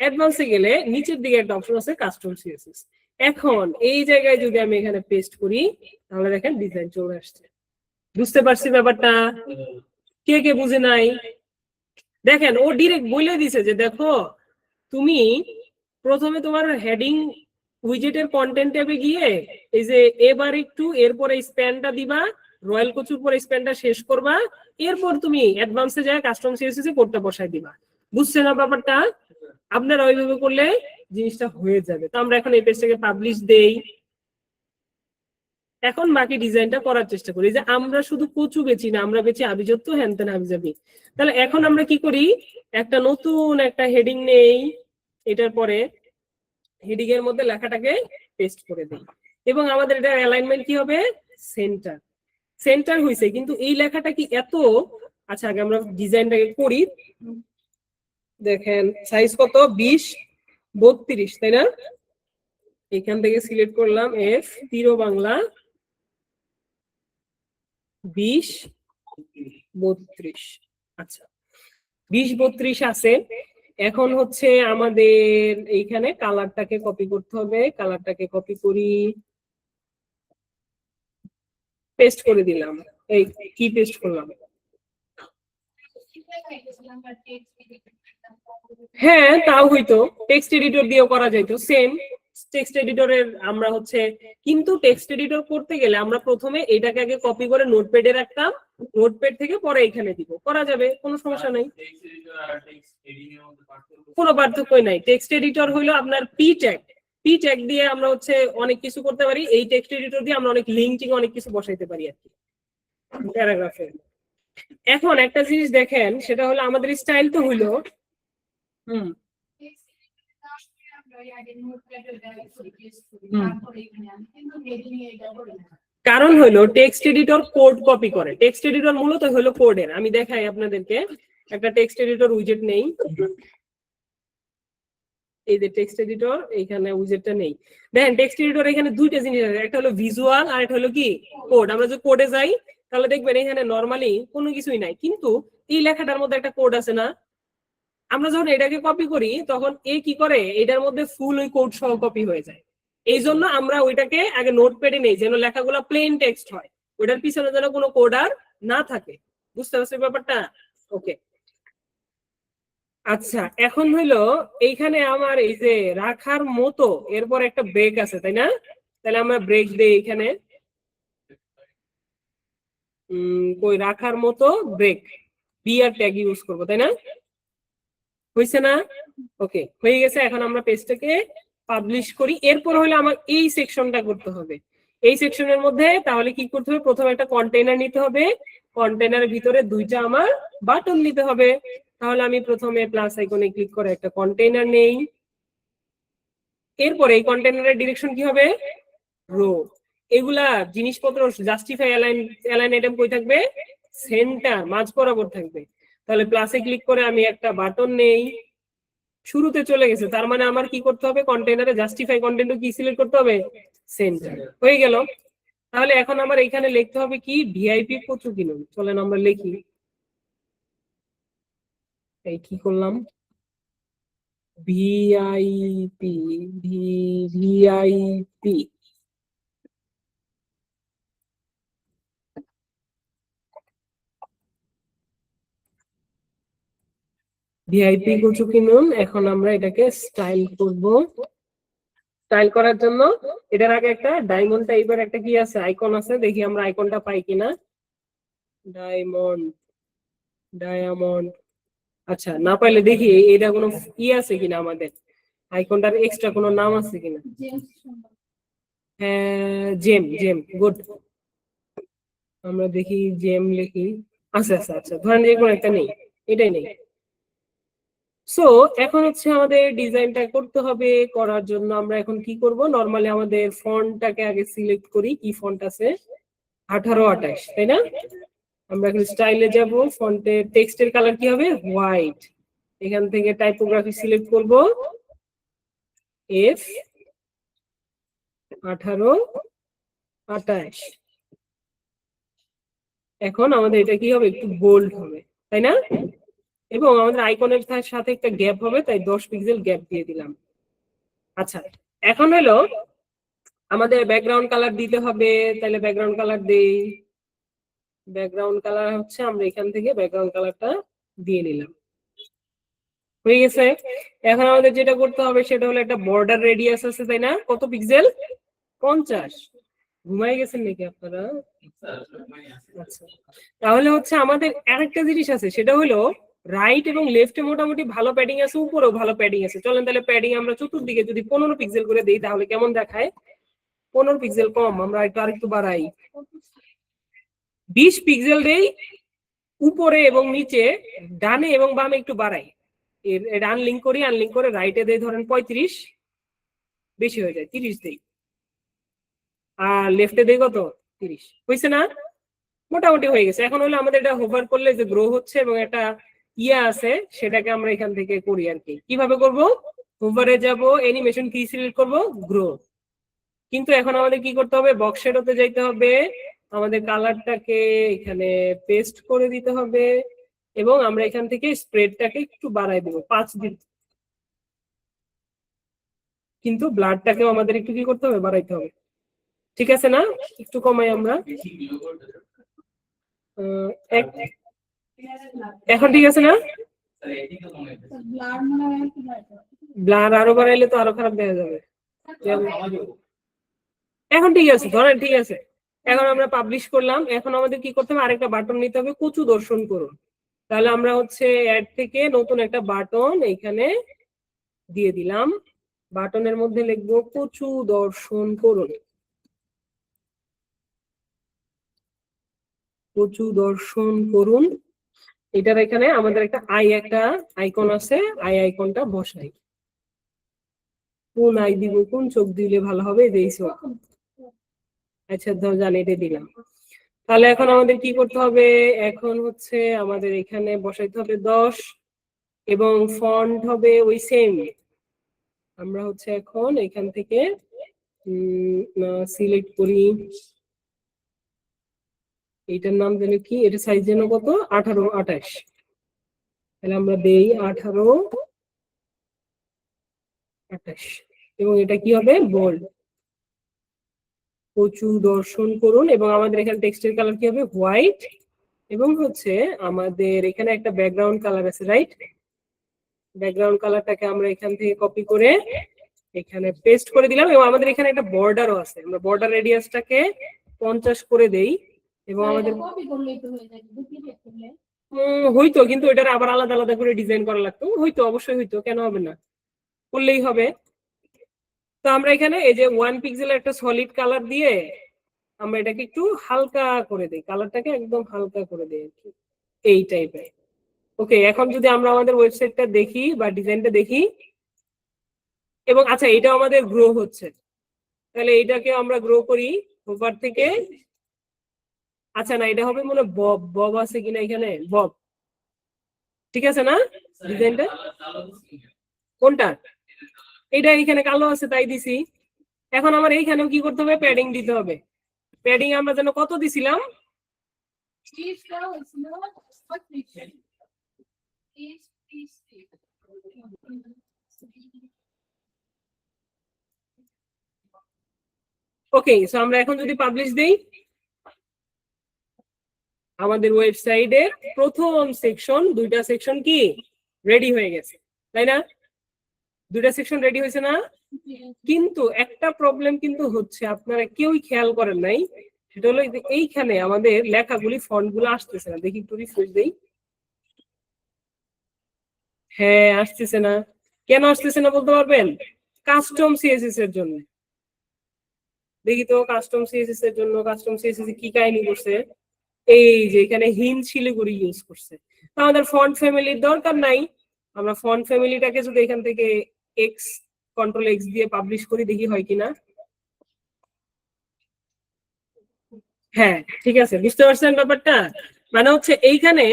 অ্যাডভান্সে গেলে নিচের দিকে একটা অপশন আছে কাস্টম সিএসএস। এখন এই জায়গায় যদি আমি এখানে পেস্ট করি তাহলে দেখেন ডিজাইন চলে আসছে। বুঝতে পারছি ব্যাপারটা? কে কে বুঝে নাই? দেখেন ও ডিরেক্ট বলে দিছে যে দেখো, তুমি প্রথমে তোমার হেডিং উইজেটের কন্টেন্ট ট্যাবে গিয়ে এই যে এবার একটু এরপরে স্প্যানটা দিবা, রয়্যাল কচুর পরে স্প্যানটা শেষ করবা, এরপর তুমি অ্যাডভান্সে যায় কাস্টম সিএসএস এ কোডটা বসাই দিবা। বুঝছেন না ব্যাপারটা? আপনারা ওইভাবে করলে জিনিসটা হয়ে যাবে। তো আমরা এখন এই পেজটাকে পাবলিশ দেই, এখন বাকি ডিজাইনটা করার চেষ্টা করি। যে আমরা শুধু কচু বেচি না, আমরা বেচি আবিজত্ব, হ্যান তেন হাবিজাবি। তাহলে এখন আমরা কি করি, একটা নতুন একটা হেডিং নেই, এটার পরে হেডিং এর মধ্যে লেখাটাকে পেস্ট করে দিই এবং আমাদের এটা অ্যালাইনমেন্ট কি হবে, সেন্টার। সেন্টার হইছে, কিন্তু এই লেখাটা কি এত, আচ্ছা আগে আমরা ডিজাইনটাকে করি। দেখেন সাইজ কত, 20x32, তাই না? এখান থেকে সিলেক্ট করলাম এফ তীর বাংলা 20x32। আচ্ছা 20x32 আছে। এখন হচ্ছে আমাদের এইখানে কালারটাকে কপি করতে হবে, কালারটাকে কপি করি, পেস্ট করে দিলাম। এই কি পেস্ট করলাম, হ্যাঁ তাও হইতো, টেক্সট এডিটর দিয়েও করা যাইতো সেম। টেক্সট এডিটরের আমরা হচ্ছে, কিন্তু টেক্সট এডিটর করতে গেলে আমরা প্রথমে এটাকে আগে কপি করে নোটপ্যাডে রাখতাম, নোটপ্যাড থেকে পরে এখানে দিব, করা যাবে, কোনো সমস্যা নাই, কোনো পার্থক্য নাই। টেক্সট এডিটর হইলো আপনার পি ট্যাগ, পি ট্যাগ দিয়ে আমরা হচ্ছে অনেক কিছু করতে পারি, এই টেক্সট এডিটর দিয়ে আমরা অনেক লিঙ্কিং অনেক কিছু বসাইতে পারি আর কি প্যারাগ্রাফে। এখন একটা জিনিস দেখেন, সেটা হলো আমাদের স্টাইল তো হইলো, কারণ হলো টেক্সট এডিটর কোড কপি করে। টেক্সট এডিটর মূলত হলো কোডের। আমি দেখাই আপনাদেরকে, একটা টেক্সট এডিটর উইজেট নেই, এই যে টেক্সট এডিটর, এইখানে উইজেটটা নেই। দেখেন টেক্সট এডিটর এখানে দুইটা জিনিস আছে, একটা হলো ভিজুয়াল আর একটা হলো কি কোড। আমরা যদি কোডে যাই তাহলে দেখবেন এখানে নরমালি কোনো কিছুই নাই, কিন্তু এই লেখাটার মধ্যে একটা কোড আছে না। আমরা যখন এটাকে কপি করি তখন এ কি করে, এটার মধ্যে ফুল ওই কোড সহ কপি হয়ে যায়। এই জন্য আমরা ওইটাকে আগে নোটপ্যাডে নেই, যেন লেখাগুলো প্লেন টেক্সট হয়, ওইটার পিছনে যেন কোনো কোড আর না থাকে। বুঝতে পারছি ব্যাপারটা? ওকে, আচ্ছা এখন হইলো এইখানে আমার এই যে রাখার মতো এরপর একটা ব্রেক আছে, তাই না? তাহলে আমরা ব্রেক দেই এখানে, কই রাখার মতো ব্রেক, বিআর ট্যাগ ইউজ করবো, তাই না? হয়েছে না? ওকে, হয়ে গেছে। এখন আমরা পেজটাকে পাবলিশ করি। এরপর হলো আমার এই সেকশনটা করতে হবে। এই সেকশনের মধ্যে তাহলে কি করতে হবে, প্রথমে একটা কন্টেইনার নিতে হবে, কন্টেইনারের ভিতরে দুইটা আমার বাটন নিতে হবে। তাহলে আমি প্রথমে প্লাস আইকনে ক্লিক করে একটা কন্টেইনার নেই। এরপরে এই কন্টেইনারের ডিরেকশন কি হবে, রো। এগুলা জিনিসপত্র জাস্টিফাই অ্যালাইন আইটেম কই থাকবে, সেন্টার মাঝ বরাবর থাকবে। তাহলে প্লাসে ক্লিক করে আমি একটা বাটন নেই, শুরুতে চলে গেছে, তার মানে আমার কি করতে হবে, কন্টেইনারে জাস্টিফাই কন্টেন্ট কি সিলেক্ট করতে হবে, সেন্টার। হয়ে গেল। তাহলে এখন আমার এখানে লিখতে হবে কি, ভিআইপি কচু কিনুন। চলেন আমরা লিখি, এই কি করলাম, ভিআইপি, ভিআইপি, ভিআইপি কচু কিনুন। এখন আমরা এটাকে স্টাইল করব। স্টাইল করার জন্য এটার আগে একটা ডায়মন্ড টাইপের একটা কি আছে, আইকন আছে, দেখি আমরা আইকনটা পাই কিনা। ডায়মন্ড, ডায়মন্ড, আচ্ছা না পাইলে দেখি এটা কোনো ই আছে কিনা, আমাদের আইকনটার এক্সট্রা কোনো নাম আছে কিনা। হ্যাঁ, জেম, জেম, গুড। আমরা দেখি জেম লিখি, আচ্ছা আচ্ছা আচ্ছা, ধরেন যে কোনো একটা নেই, এটাই নেই। সো এখন হচ্ছে আমাদের ডিজাইনটা করতে হবে। করার জন্য আমরা এখন কি করব, নরমালি আমাদের ফন্টটাকে আগে সিলেক্ট করি, কি ফন্ট আছে, 1828, তাই না? আমরা এখন স্টাইলে যাব, ফন্টের টেক্সটের কালার কি হবে, হোয়াইট। এখান থেকে টাইপোগ্রাফি সিলেক্ট করব, এফ 1828। এখন আমাদের এটা কি হবে, একটু বোল্ড হবে, তাই না? এবং আমাদের আইকনের সাথে একটা গ্যাপ হবে, তাই 10 পিক্সেল গ্যাপ দিয়ে দিলাম। আচ্ছা এখন হলো আমাদের ব্যাকগ্রাউন্ড কালার দিতে হবে, তাহলে ব্যাকগ্রাউন্ড কালার দেই। ব্যাকগ্রাউন্ড কালার হচ্ছে আমরা এখান থেকে ব্যাকগ্রাউন্ড কালারটা দিয়ে নিলাম, হয়ে গেছে। এখন আমাদের যেটা করতে হবে সেটা হলো একটা বর্ডার রেডিয়াস আছে, তাই না? কত পিক্সেল, 50। ঘুমাই গেছেন নাকি আপনারা? আচ্ছা, তাহলে হচ্ছে আমাদের আরেকটা জিনিস আছে, সেটা হলো রাইট এবং লেফটে মোটামুটি ভালো প্যাডিং আছে, উপরেও ভালো প্যাডিং আছে। চলেন তাহলে প্যাডিং আমরা চতুর্দিকে যদি 15 পিক্সেল করে দেই তাহলে কেমন দেখায়। 15 পিক্সেল কম, আমরা আরেকটু বাড়াই, 20 পিক্সেল দেই উপরে এবং নিচে, ডানে এবং বামে একটু বাড়াই। এর আনলিঙ্ক করি, আনলিঙ্ক করে রাইটে দেই ধরেন 35, বেশি হয়ে যায় 30 দেই, আর লেফটে দেই কত, 30। হয়েছে না? মোটামুটি হয়ে গেছে। এখন হলো আমাদের এটা হোভার করলে যে গ্রো হচ্ছে এবং একটা ইয়া আছে, সেটাকে আমরা এখান থেকে করি আর কি। কিভাবে করব, হোভারে যাব, অ্যানিমেশন কি সিলেক্ট করব, গ্রো। কিন্তু এখন আমাদের কি করতে হবে, বক্স শেডোতে যাইতে হবে, আমাদের কালারটাকে এখানে পেস্ট করে দিতে হবে এবং আমরা এখান থেকে স্প্রেডটাকে একটু বাড়াই দেবো, 5 দিন। কিন্তু ব্লাডটাকেও আমাদের একটু কি করতে হবে, বাড়াইতে হবে, ঠিক আছে না? একটু কমাই আমরা, এখন ঠিক আছে না? ব্লার আরো বাড়াইলে তো আরো খারাপ দেখা যাবে। এখন ঠিক আছে, ধরেন ঠিক আছে। এখন আমরা পাবলিশ করলাম। এখন আমাদের কি করতে হবে, আরেকটা বাটন নিতে হবে, কচু দর্শন করুন। তাহলে আমরা হচ্ছে অ্যাড থেকে নতুন একটা বাটন এখানে দিয়ে দিলাম। বাটনের মধ্যে লিখবো কচু দর্শন করুন, কচু দর্শন করুন। এটার এখানে আমাদের একটা আইকন আছে, আইকনটা বসাই। কোন আই দিব, কোন চোখ দিলে ভালো হবে, এই চোখ। আচ্ছা ধর জানি, এটা দিলাম। তাহলে এখন আমাদের কি করতে হবে, এখন হচ্ছে আমাদের এখানে বসাইতে হবে 10 এবং ফন্ট হবে ওই সেম। আমরা হচ্ছে এখন এখান থেকে সিলেক্ট করি, এইটার নাম যেন কি, এটা সাইজ যেন কত, 18-28। তাহলে আমরা দেই 18-28 এবং এটা কি হবে, বোল্ড। প্রচুর দর্শন করুন এবং আমাদের এখানে টেক্সটের কালার কি হবে, হোয়াইট। এবং হচ্ছে আমাদের এখানে একটা ব্যাকগ্রাউন্ড কালার আছে, রাইট? ব্যাকগ্রাউন্ড কালারটাকে আমরা এখান থেকে কপি করে এখানে পেস্ট করে দিলাম এবং আমাদের এখানে একটা বর্ডারও আছে। আমরা বর্ডার রেডিয়াসটাকে 50 করে দেই এবং আমাদের হইতো, কিন্তু এটার আবার আলাদা আলাদা করে ডিজাইন করা লাগতো। হইতো, অবশ্যই হইতো, কেন হবে না, করলেই হবে। তো আমরা এখানে এই যে 1 পিক্সেলের একটা সলিড কালার দিয়ে আমরা এটাকে একটু হালকা করে দিই, কালারটাকে একদম হালকা করে দিই এই টাইপের। ওকে, এখন যদি আমরা আমাদের ওয়েবসাইটটা দেখি বা ডিজাইনটা দেখি, এবং আচ্ছা এটা আমাদের গ্রো হচ্ছে, তাহলে এটাকে আমরা গ্রো করি উপর থেকে। আচ্ছা না, এটা হবে মনে বব, বব আছে কিনা এখানে, বব ঠিক আছে না ডিজাইনটা? কোনটা? এটা এখানে কালো আছে তাই দিছি। এখন আমার এইখানেও কি করতে হবে, প্যাডিং দিতে হবে। প্যাডিং আমরা যেন কত দিছিলাম, ওকে। সো আমরা এখন যদি পাবলিশ দেই, আমাদের ওয়েবসাইটের প্রথম সেকশন, 2টা সেকশন কি রেডি হয়ে গেছে, তাই না? 2টা সেকশন রেডি হয়েছে না? কিন্তু একটা প্রবলেম কিন্তু হচ্ছে, আপনারা কেউই খেয়াল করেন নাই, সেটা হলো এইখানে আমাদের লেখাগুলি, ফন্ট গুলো আসতেছে না। দেখি একটু রিফ্রেশ দেই। হ্যাঁ, আসতেছে না। কেন আসতেছে না বলতে পারবেন? কাস্টম সিএসএস এর জন্য। দেখি তো, কাস্টম সিএসএস এর জন্য কাস্টম সিএসএস কি কাহিনী করছে। এই যে এখানে হিন্দ শিলিগুড়ি ইউজ করছে। আমাদের ফন্ট ফ্যামিলির দরকার নাই। আমরা ফন্ট ফ্যামিলিটাকে যদি এখান থেকে এক্স, কন্ট্রোল এক্স দিয়ে পাবলিশ করি, দেখি হয় কিনা। হ্যাঁ ঠিক আছে, বুঝতে পারছেন ব্যাপারটা? মানে হচ্ছে এইখানে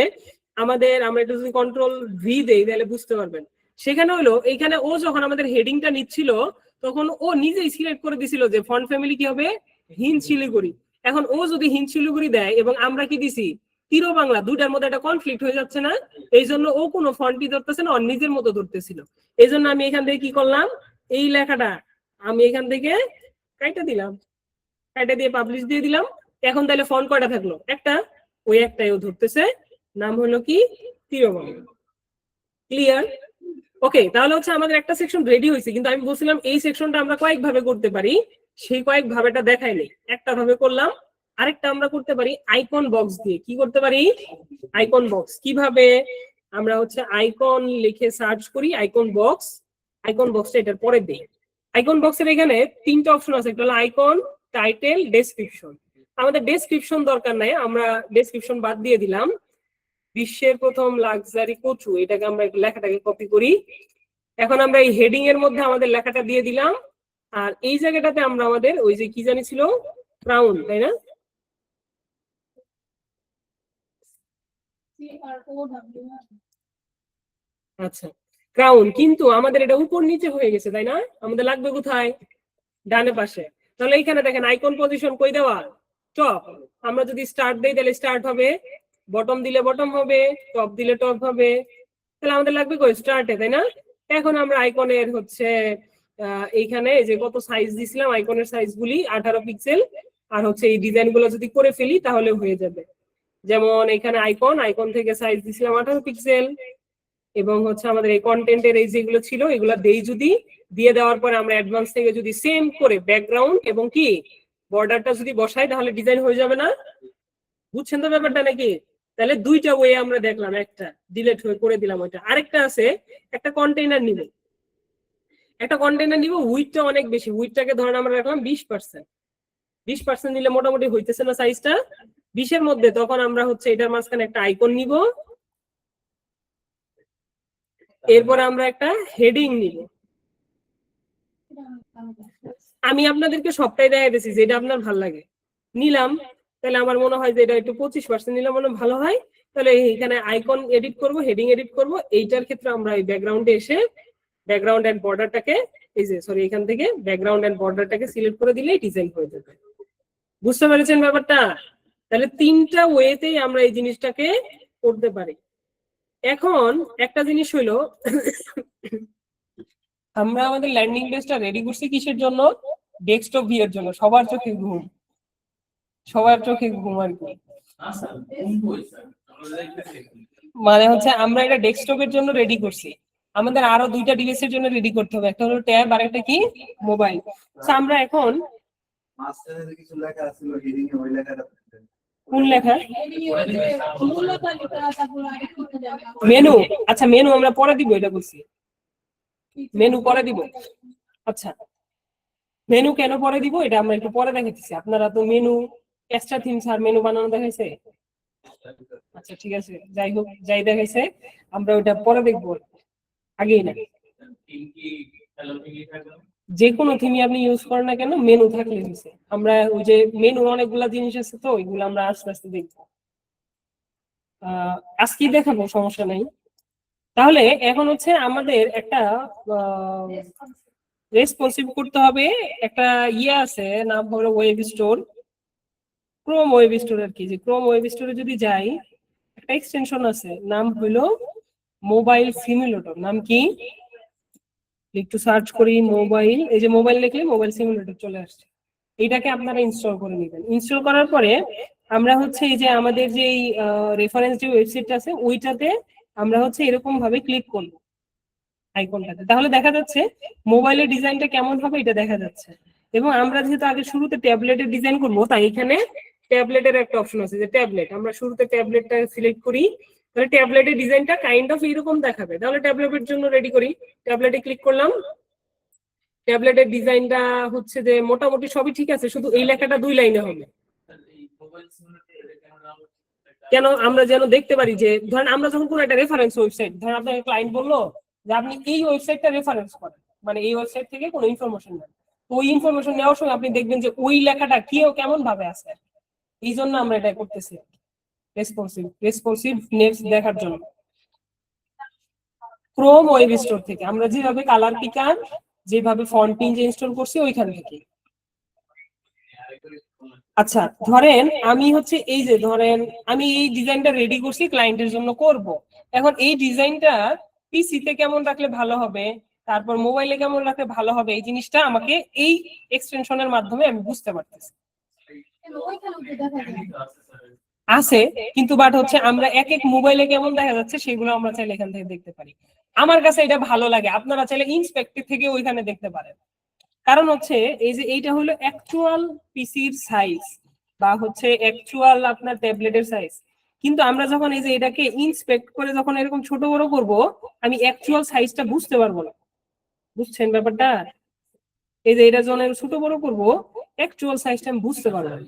আমাদের, আমরা একটু যদি কন্ট্রোল ভি দেই তাহলে বুঝতে পারবেন। সেখানে হলো এইখানে ও যখন আমাদের হেডিংটা নিচ্ছিল, তখন ও নিজেই সিলেক্ট করে দিছিল যে ফন্ট ফ্যামিলি কি হবে, হিন্দ শিলিগুড়ি। এখন ও যদি হিন্দ শিলিগুড়ি দেয় এবং আমরা কি দিছি, তিরো বাংলা, দুইটার মধ্যে একটা কনফ্লিক্ট হয়ে যাচ্ছে না? এই জন্য ও কোনো ফন্টই ধরতেছে না, ওর নিজের মতো ধরতেছিল। এই জন্য আমি এখান থেকে কি করলাম, এই লেখাটা আমি এখান থেকে কাইটা দিলাম, কাইটা দিয়ে পাবলিশ দিয়ে দিলাম। এখন তাহলে ফন্ট কয়টা থাকলো, একটা, ওই একটাই ও ধরতেছে, নাম হলো কি, তিরোবাংলা। ক্লিয়ার? ওকে, তাহলে হচ্ছে আমাদের একটা সেকশন রেডি হয়েছে, কিন্তু আমি বলছিলাম এই সেকশনটা আমরা কয়েক ভাবে করতে পারি, সেই কয়েক ভাবেটা দেখাই নেই। একটা ভাবে করলাম, আরেকটা আমরা করতে পারি আইকন বক্স দিয়ে। কি করতে পারি, আইকন বক্স। কিভাবে, আমরা হচ্ছে আইকন লিখে সার্চ করি, আইকন বক্স। আইকন বক্সটা এটার পরে দেই। আইকন বক্সের এখানে 3টা অপশন আছে, একটা হলো আইকন, টাইটেল, ডেসক্রিপশন। আমাদের ডেসক্রিপশন দরকার নাই, আমরা ডেসক্রিপশন বাদ দিয়ে দিলাম। বিশ্বের প্রথম লাক্সারি কচু, এটাকে আমরা লেখাটাকে কপি করি। এখন আমরা এই হেডিং এর মধ্যে আমাদের লেখাটা দিয়ে দিলাম, আর এই জায়গাটাতে আমরা আমাদের ওই যে কি জানি ছিল, ক্রাউন, তাই না? আচ্ছা, ক্রাউন, কিন্তু আমাদের এটা উপর নিচে হয়ে গেছে, তাই না? আমাদের লাগবে কোথায়, ডানে পাশে। তাহলে এইখানে দেখেন আইকন পজিশন কই দেওয়া, টপ। আমরা যদি স্টার্ট দেই তাহলে স্টার্ট হবে, বটম দিলে বটম হবে, টপ দিলে টপ হবে। তাহলে আমাদের লাগবে কই, স্টার্টে, তাই না? এখন আমরা আইকনের হচ্ছে এইখানে যে কত সাইজ দিছিলাম, আইকনের সাইজ গুলি 18 পিক্সেল, আর হচ্ছে এই ডিজাইন গুলো যদি করে ফেলি তাহলে হয়ে যাবে। যেমন এখানে আইকন, আইকন থেকে সাইজ দিছিলাম 18 পিক্সেল, এবং হচ্ছে আমাদের এই কন্টেন্টের এই যেগুলো ছিল এগুলা দেই যদি, দিয়ে দেওয়ার পরে আমরা অ্যাডভান্স থেকে যদি সেম করে ব্যাকগ্রাউন্ড এবং কি বর্ডারটা যদি বসাই, তাহলে ডিজাইন হয়ে যাবে না? বুঝছেন তো ব্যাপারটা নাকি? তাহলে 2টা ওয়ে আমরা দেখলাম, একটা ডিলিট হয়ে করে দিলাম, ওইটা। আরেকটা আছে, একটা কন্টেইনার নিব, একটা কন্টেইনার নিব, উইডটা অনেক বেশি, উইডটাকে ধরেন আমরা রাখলাম 20%। 20% নিলে মোটামুটি হইতেছে না সাইজটা 20-এর মধ্যে? তখন আমরা হচ্ছে এটার মাঝখানে একটা আইকন নিব, এরপর আমরা একটা হেডিং নিব, আমি আপনাদেরকে সবটাই দেখা দিয়েছি যেটা আপনার ভালো লাগে নিলাম, তাহলে আমার মনে হয় যে এটা একটু 25% নিলাম মনে ভালো হয়, তাহলে এখানে আইকন এডিট করব, হেডিং এডিট করব। এইটার ক্ষেত্রে আমরা এই ব্যাকগ্রাউন্ডে এসে ব্যাকগ্রাউন্ড এন্ড বর্ডারটাকে এই যে সরি এখান থেকে ব্যাকগ্রাউন্ড এন্ড বর্ডারটাকে সিলেক্ট করে দিলেই ডিজাইন হয়ে যাবে। বুঝতে পেরেছেন ব্যাপারটা? তাহলে তিনটা ওয়েতেই আমরা এই জিনিসটাকে করতে পারি। এখন একটা জিনিস হলো আমরা আমাদের ল্যান্ডিং পেজটা রেডি করছি কিসের জন্য? ডেস্কটপ ভিউয়ের জন্য। সবার চোখে ঘুম, সবার চোখে ঘুম আর কি। মানে হচ্ছে আমরা এটা ডেস্কটপের জন্য রেডি করছি, আমাদের আরো দুইটা ডিভাইসের জন্য রেডি করতে হবে, একটা হলো ট্যাব আর একটা কি মোবাইল। তো আমরা এখন কোন লেখা মেনু, আচ্ছা মেনু আমরা পরে দিব, এটা বলছি মেনু পরে দিব। আচ্ছা মেনু কেন পরে দিব এটা আমরা একটু পরে দেখাচ্ছি। আপনারা তো মেনু এক্সট্রা থিমস আর মেনু বানানো দেখাইছে। আচ্ছা ঠিক আছে, যাই হোক যাই দেখাইছে আমরা ওটা পরে দেখবো, আগেই না। যে কোনো থিমই আপনি ইউজ করেন না কেন মেনু থাকলে হয়েছে। আমরা ওই যে মেনু অনেকগুলা জিনিস আছে তো ওইগুলো আমরা আস্তে আস্তে দেখবো, আজকেই দেখাবো, সমস্যা নাই। তাহলে এখন হচ্ছে আমাদের একটা রেসপন্সিভ করতে হবে, একটা ইয়ে আছে নাম হলো web store, Chrome web store আর কি। যে ক্রোম ওয়েব স্টোরে যদি যাই একটা এক্সটেনশন আছে নাম হলো মোবাইল সিমুলেটর। নাম কি? একটু সার্চ করি মোবাইল, এই যে মোবাইল লিখলে মোবাইল সিমুলেটর চলে আসছে। এইটাকে আপনারা ইনস্টল করে নেবেন। ইনস্টল করার পরে আমরা হচ্ছে এই যে আমাদের যে রেফারেন্স যে ওয়েবসাইটটা আছে ওইটাতে আমরা হচ্ছে এরকম ভাবে ক্লিক করব আইকনটাতে, তাহলে দেখা যাচ্ছে মোবাইলের ডিজাইনটা কেমন হবে এটা দেখা যাচ্ছে। এবং আমরা যেহেতু আগে শুরুতে ট্যাবলেটের ডিজাইন করবো তাই এখানে ট্যাবলেটের একটা অপশন আছে যে ট্যাবলেট, আমরা শুরুতে ট্যাবলেটটা সিলেক্ট করি, তাহলে ট্যাবলেটের ডিজাইনটা কাইন্ড অফ এরকম দেখাবে। তাহলে ট্যাবলেটের জন্য রেডি করি, ট্যাবলেটে ক্লিক করলাম। ট্যাবলেটের ডিজাইনটা হচ্ছে যে মোটামুটি সবই ঠিক আছে, শুধু এই লেখাটা 2 লাইনে হবে। কেন? আমরা যেন দেখতে পারি যে ধরেন আমরা যখন কোনো একটা রেফারেন্স ওয়েবসাইট, ধরেন আপনাকে ক্লায়েন্ট বললো যে আপনি এই ওয়েবসাইটটা রেফারেন্স করেন, মানে এই ওয়েবসাইট থেকে কোনো ইনফরমেশন নেন, তো ওই ইনফরমেশন নেওয়ার সময় আপনি দেখবেন যে ওই লেখাটা কেমন ভাবে আছে। এই জন্য আমরা এটা করতেছি, রেসপন্সিভনেস দেখার জন্য। ক্রোম ওয়েব স্টোর থেকে আমরা যেভাবে কালার পিকার, যেভাবে ফন্ট পিন ইনস্টল করছি ওইখান থেকে। আচ্ছা ধরেন আমি হচ্ছে এই যে ধরেন আমি এই ডিজাইনটা রেডি করছি ক্লায়েন্টের জন্য করব, এখন এই ডিজাইনটা পিসিতে কেমন রাখলে ভালো হবে, তারপর মোবাইলে কেমন রাখলে ভালো হবে, এই জিনিসটা আমাকে এই এক্সটেনশনের মাধ্যমে আমি বুঝতে পারতেছি। আছে কিন্তু বাট হচ্ছে আমরা এক এক মোবাইলে কেমন দেখা যাচ্ছে সেগুলো আমরা চাইলে এখান থেকে দেখতে পারি। আমার কাছে এটা ভালো লাগে, আপনারা চাইলে ইন্সপেক্টর থেকে ওইখানে দেখতে পারেন। কারণ হচ্ছে এই যে এইটা হলো অ্যাকচুয়াল পিসির সাইজ বা হচ্ছে অ্যাকচুয়াল আপনার ট্যাবলেটের সাইজ, কিন্তু আমরা যখন এই যে এটাকে ইন্সপেক্ট করে যখন এরকম ছোট বড় করব আমি অ্যাকচুয়াল সাইজটা বুঝতে পারবো না। বুঝছেন ব্যাপারটা? এই যে এটা যখন ছোট বড় করব অ্যাকচুয়াল সাইজটা আমি বুঝতে পারবো না।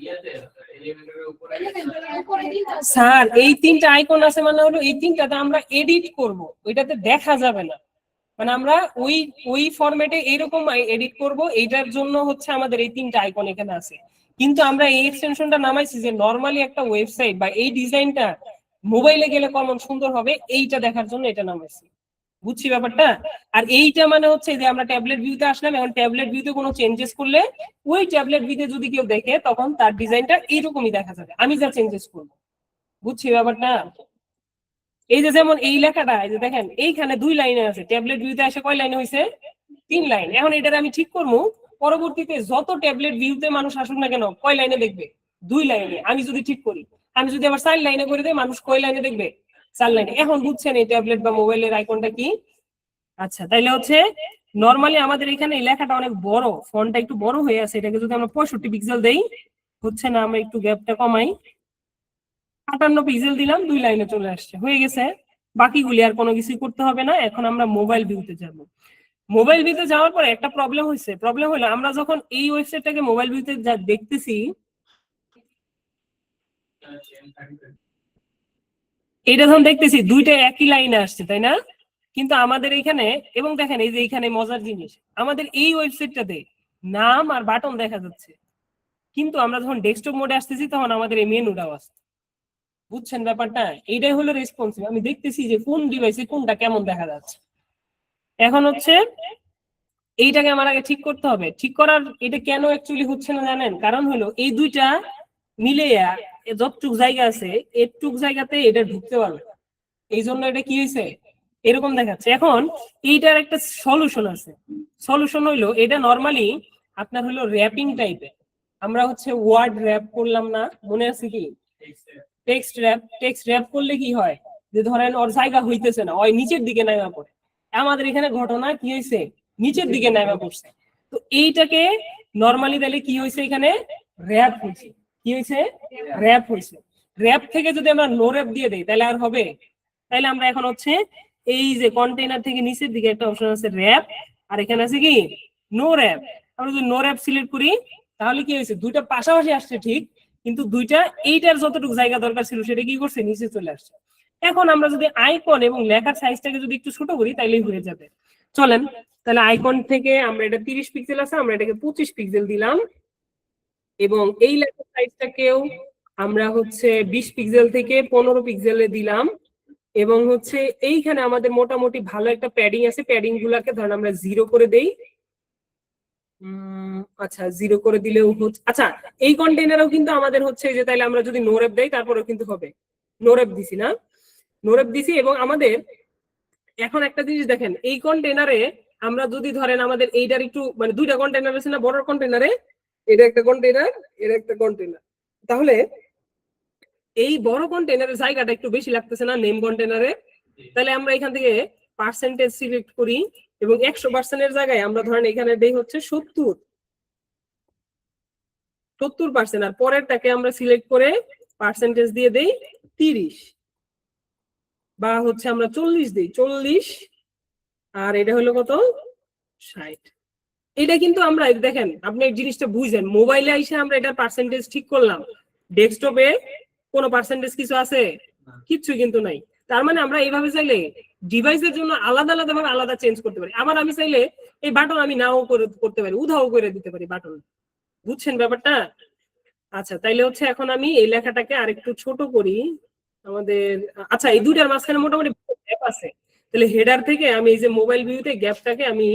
স্যার এই তিনটা আইকন আছে মানে হলো এই তিনটাতে আমরা এডিট করব, ওইটাতে দেখা যাবে না, মানে আমরা ওই ওই ফরম্যাটে এইরকম এডিট করব, এইটার জন্য হচ্ছে আমাদের এই তিনটা আইকন এখানে আছে। কিন্তু আমরা এই এক্সটেনশনটা নামাইছি যে নরমালি একটা ওয়েবসাইট বা এই ডিজাইনটা মোবাইলে গেলে কেমন সুন্দর হবে এইটা দেখার জন্য এটা নামাইছি। বুঝছি ব্যাপারটা? আর এইটা মানে হচ্ছে যে আমরা ট্যাবলেট ভিউতে আসলাম, এখন ট্যাবলেট ভিউতে কোনো চেঞ্জেস করলে ওই ট্যাবলেট ভিউতে যদি কেউ দেখে তখন তার ডিজাইনটা এইরকমই দেখা যাবে আমি যা চেঞ্জেস করবো। বুঝছি ব্যাপারটা? এই যে যেমন এই লেখাটা এই যে দেখেন এইখানে 2 লাইনে আছে, ট্যাবলেট ভিউতে আসে কয় লাইনে হয়েছে? 3 লাইন। এখন এটার আমি ঠিক করবো, পরবর্তীতে যত ট্যাবলেট ভিউতে মানুষ আসুক না কেন কয় লাইনে দেখবে? 2 লাইনে। আমি যদি ঠিক করি, আমি যদি আবার 4 লাইনে করে দিই মানুষ কয় লাইনে দেখবে? 4 লাইনে। এখন বুঝছেন এই ট্যাবলেট বা মোবাইলের আইকনটা কি? আচ্ছা তাইলে হচ্ছে নরমালি আমাদের এখানে এই লেখাটা অনেক বড়, ফন্টটা একটু বড় হয়ে আছে, এটাকে যদি আমরা 65 পিক্সেল দেই হচ্ছে না, আমরা একটু গ্যাপটা কমাই, 58 পিক্সেল দিলাম, 2 লাইনে চলে আসছে, হয়ে গেছে। বাকিগুলি আর কোনো কিছু করতে হবে না। এখন আমরা মোবাইল ভিউতে যাব। মোবাইল ভিউতে যাওয়ার পরে একটা প্রবলেম হয়েছে, প্রবলেম হলো আমরা যখন এই ওয়েবসাইটটাকে মোবাইল ভিউতে যা দেখতেছি এটা যখন দেখতেছি দুইটা একই লাইনে আসছে, তাই না? কিন্তু আমাদের এইখানে, এবং দেখেন এই যে এইখানে মজার জিনিস, আমাদের এই ওয়েবসাইটটাতে নাম আর বাটন দেখা যাচ্ছে, কিন্তু আমরা যখন ডেস্কটপ মোডে আসতেছি তখন আমাদের এই মেনুটাও আছে। বুঝছেন ব্যাপারটা? এইটাই হলো রেসপন্সিভ। আমি দেখতেছি যে কোন ডিভাইসে কোনটা কেমন দেখা যাচ্ছে। এখন হচ্ছে এইটাকে আমার আগে ঠিক করতে হবে। ঠিক করার এটা কেন অ্যাকচুয়ালি হচ্ছে না জানেন? কারণ হলো এই দুইটা মিলে যতটুক জায়গা আছে এটুক জায়গাতে এটা ঢুকতে পারবে, এই জন্য এটা কি হয়েছে এরকম দেখাচ্ছে। এখন এইটার একটা সলিউশন আছে। সলিউশন হইলো এটা নরমালি আপনার হলো র্যাপিং টাইপের। আমরা হচ্ছে ওয়ার্ড র্যাপ করলাম না, মনে আছে কি? টেক্সট র্যাপ করলে কি হয়, যে ধরেন ওর জায়গা হইতেছে না, ওই নিচের দিকে নামা পড়ে। আমাদের এখানে ঘটনা কি হয়েছে, নিচের দিকে নামা পড়ছে। তো এইটাকে নরমালি তাহলে কি হয়েছে, এখানে র্যাপ হয়েছে। কি হয়েছে? র্যাপ হয়েছে। র্যাপ থেকে যদি আমরা নো র্যাপ দিয়ে দেই তাহলে আর হবে? তাহলে আমরা এখন হচ্ছে এই যে কন্টেইনার থেকে নিচের দিকে একটা অপশন আছে র্যাপ, আর এখানে আছে কি নো র্যাপ। আমরা যদি নো র্যাপ সিলেক্ট করি তাহলে কি হয়েছে, দুইটা পাশাপাশি আসছে ঠিক, কিন্তু দুইটা এইটার যতটুকু জায়গা দরকার ছিল সেটা কি করছে, নিচে চলে আসছে। এখন আমরা যদি আইকন এবং লেখার সাইজটাকে যদি একটু ছোট করি তাইলেই হয়ে যাবে। চলেন তাহলে আইকন থেকে আমরা এটা 30 পিক্সেল আছে, আমরা এটাকে 25 পিক্সেল দিলাম, এবং এই লেখার সাইজটাকেও আমরা হচ্ছে 20 পিক্সেল থেকে 15 পিক্সেলে দিলাম। এবং হচ্ছে এইখানে আমাদের মোটামুটি ভালো একটা প্যাডিং আছে, প্যাডিং গুলাকে ধরেন আমরা 0 করে দেই। আচ্ছা 0 করে দিলেও হচ্ছে। আচ্ছা এই কন্টেইনারও কিন্তু আমাদের হচ্ছে যে তাইলে আমরা যদি নো র্যাপ দেই তারপরেও কিন্তু হবে। নো র্যাপ দিছি না, নো র্যাপ দিছি। এবং আমাদের এখন একটা জিনিস দেখেন, এই কন্টেইনারে আমরা যদি ধরেন আমাদের এইটার একটু মানে দুইটা কন্টেইনার আছে না, বড় কন্টেইনারে এটা একটা কন্টেইনার, এটা একটা কন্টেইনার, তাহলে এই বড় কন্টেইনারের জায়গাটা একটু বেশি লাগতেছে না নেম কন্টেইনারে। তাহলে আমরা এখান থেকে পার্সেন্টেজ সিলেক্ট করি, এবং 100% এর জায়গায় আমরা ধরেন এখানে দেই হচ্ছে 70%, আর পরেরটাকে আমরা সিলেক্ট করে পার্সেন্টেজ দিয়ে দেই 30, বা হচ্ছে আমরা 40 দিই 40, আর এটা হলো কত 60। এটা কিন্তু আমরা দেখেন, আপনি এই জিনিসটা বুঝেন, মোবাইলে এসে আমরা এটার পার্সেন্টেজ ঠিক করলাম, ডেস্কটপে কোনো পার্সেন্টেজ কিছু আছে? কিচ্ছু কিন্তু নাই। তার মানে আমরা এইভাবে চাইলে ডিভাইসের জন্য আলাদা আলাদা ভাবে আলাদা চেঞ্জ করতে পারি। আবার আমি চাইলে এই বাটন আমি নাও করতে পারি, উধাও করে দিতে পারি বাটন। বুঝছেন ব্যাপারটা? আচ্ছা তাইলে হচ্ছে এখন আমি এই লেখাটাকে আরেকটু ছোট করি আমাদের। আচ্ছা এই দুইটার মাঝখানে মোটামুটি গ্যাপ আছে, তাহলে হেডার থেকে আমি এই যে মোবাইল ভিউতে গ্যাপটাকে আমি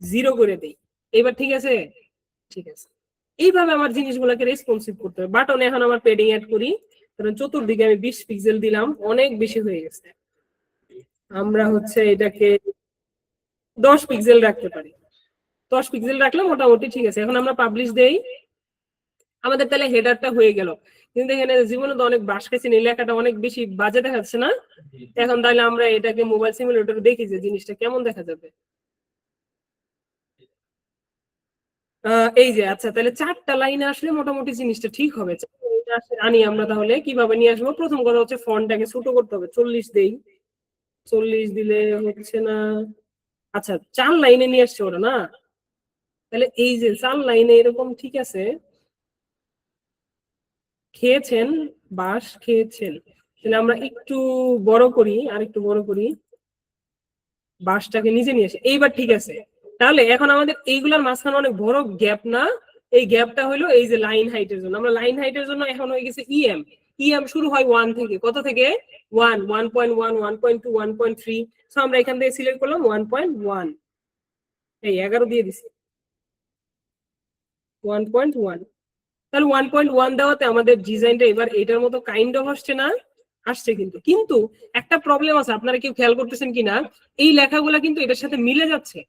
0 করে দেই। এবার ঠিক আছে? ঠিক আছে। এইভাবে আমার জিনিসগুলোকে রেসপন্সিভ করতে হবে। বাটনে এখন আমার পেডিং অ্যাড করি, কারণ চতুর্দিকে আমি 20 পিক্সেল দিলাম, অনেক বেশি হয়ে গেছে। আমরা হচ্ছে এটাকে 10 পিক্সেল রাখতে পারি। 10 পিক্সেল রাখলে মোটামুটি ঠিক আছে। এখন আমরা পাবলিশ দেই, আমাদের তাহলে হেডারটা হয়ে গেল। কিন্তু এখানে জীবনে তো অনেক বাস খেয়েছি, এই লেখাটা অনেক বেশি বাজে দেখাচ্ছে না? এখন তাহলে আমরা এটাকে মোবাইল সিমুলেটরে দেখি যে জিনিসটা কেমন দেখা যাবে। এই যে আচ্ছা তাহলে 4টা লাইনে আসলে মোটামুটি জিনিসটা ঠিক হবে। আনি আমরা তাহলে কিভাবে নিয়ে আসবো? প্রথম কথা হচ্ছে ফন্টটাকে ছোট করতে হবে, 40 দেই। 40 দিলে হচ্ছে না। আচ্ছা 4 লাইনে নিয়ে আসছে ওরা না, তাহলে এই যে 4 লাইনে এরকম ঠিক আছে। খেয়েছেন, বাস খেয়েছেন, তাহলে আমরা একটু বড় করি, আর একটু বড় করি, বাসটাকে নিচে নিয়ে আসি। এইবার ঠিক আছে। তাহলে এখন আমাদের এইগুলার মাঝখানে অনেক বড় গ্যাপ না, এই গ্যাপটা হলো এই যে লাইন হাইটের জন্য। আমরা লাইন হাইটের জন্য এখন হয়ে গেছে ইএম। ইএম শুরু হয় 1 থেকে, কত থেকে? 1, 1.1, 1.2, 1.3। সো আমরা এখান থেকে সিলেক্ট করলাম 1.1, এই 11 দিয়ে দিছি 1.1। তাহলে 1.1 দেওয়াতে আমাদের ডিজাইনটা এবার এটার মতো কাইন্ড অফ আসছে না? আসছে। কিন্তু কিন্তু একটা প্রবলেম আছে, আপনারা কেউ খেয়াল করতেছেন কিনা, এই লেখাগুলা কিন্তু এটার সাথে মিলে যাচ্ছে,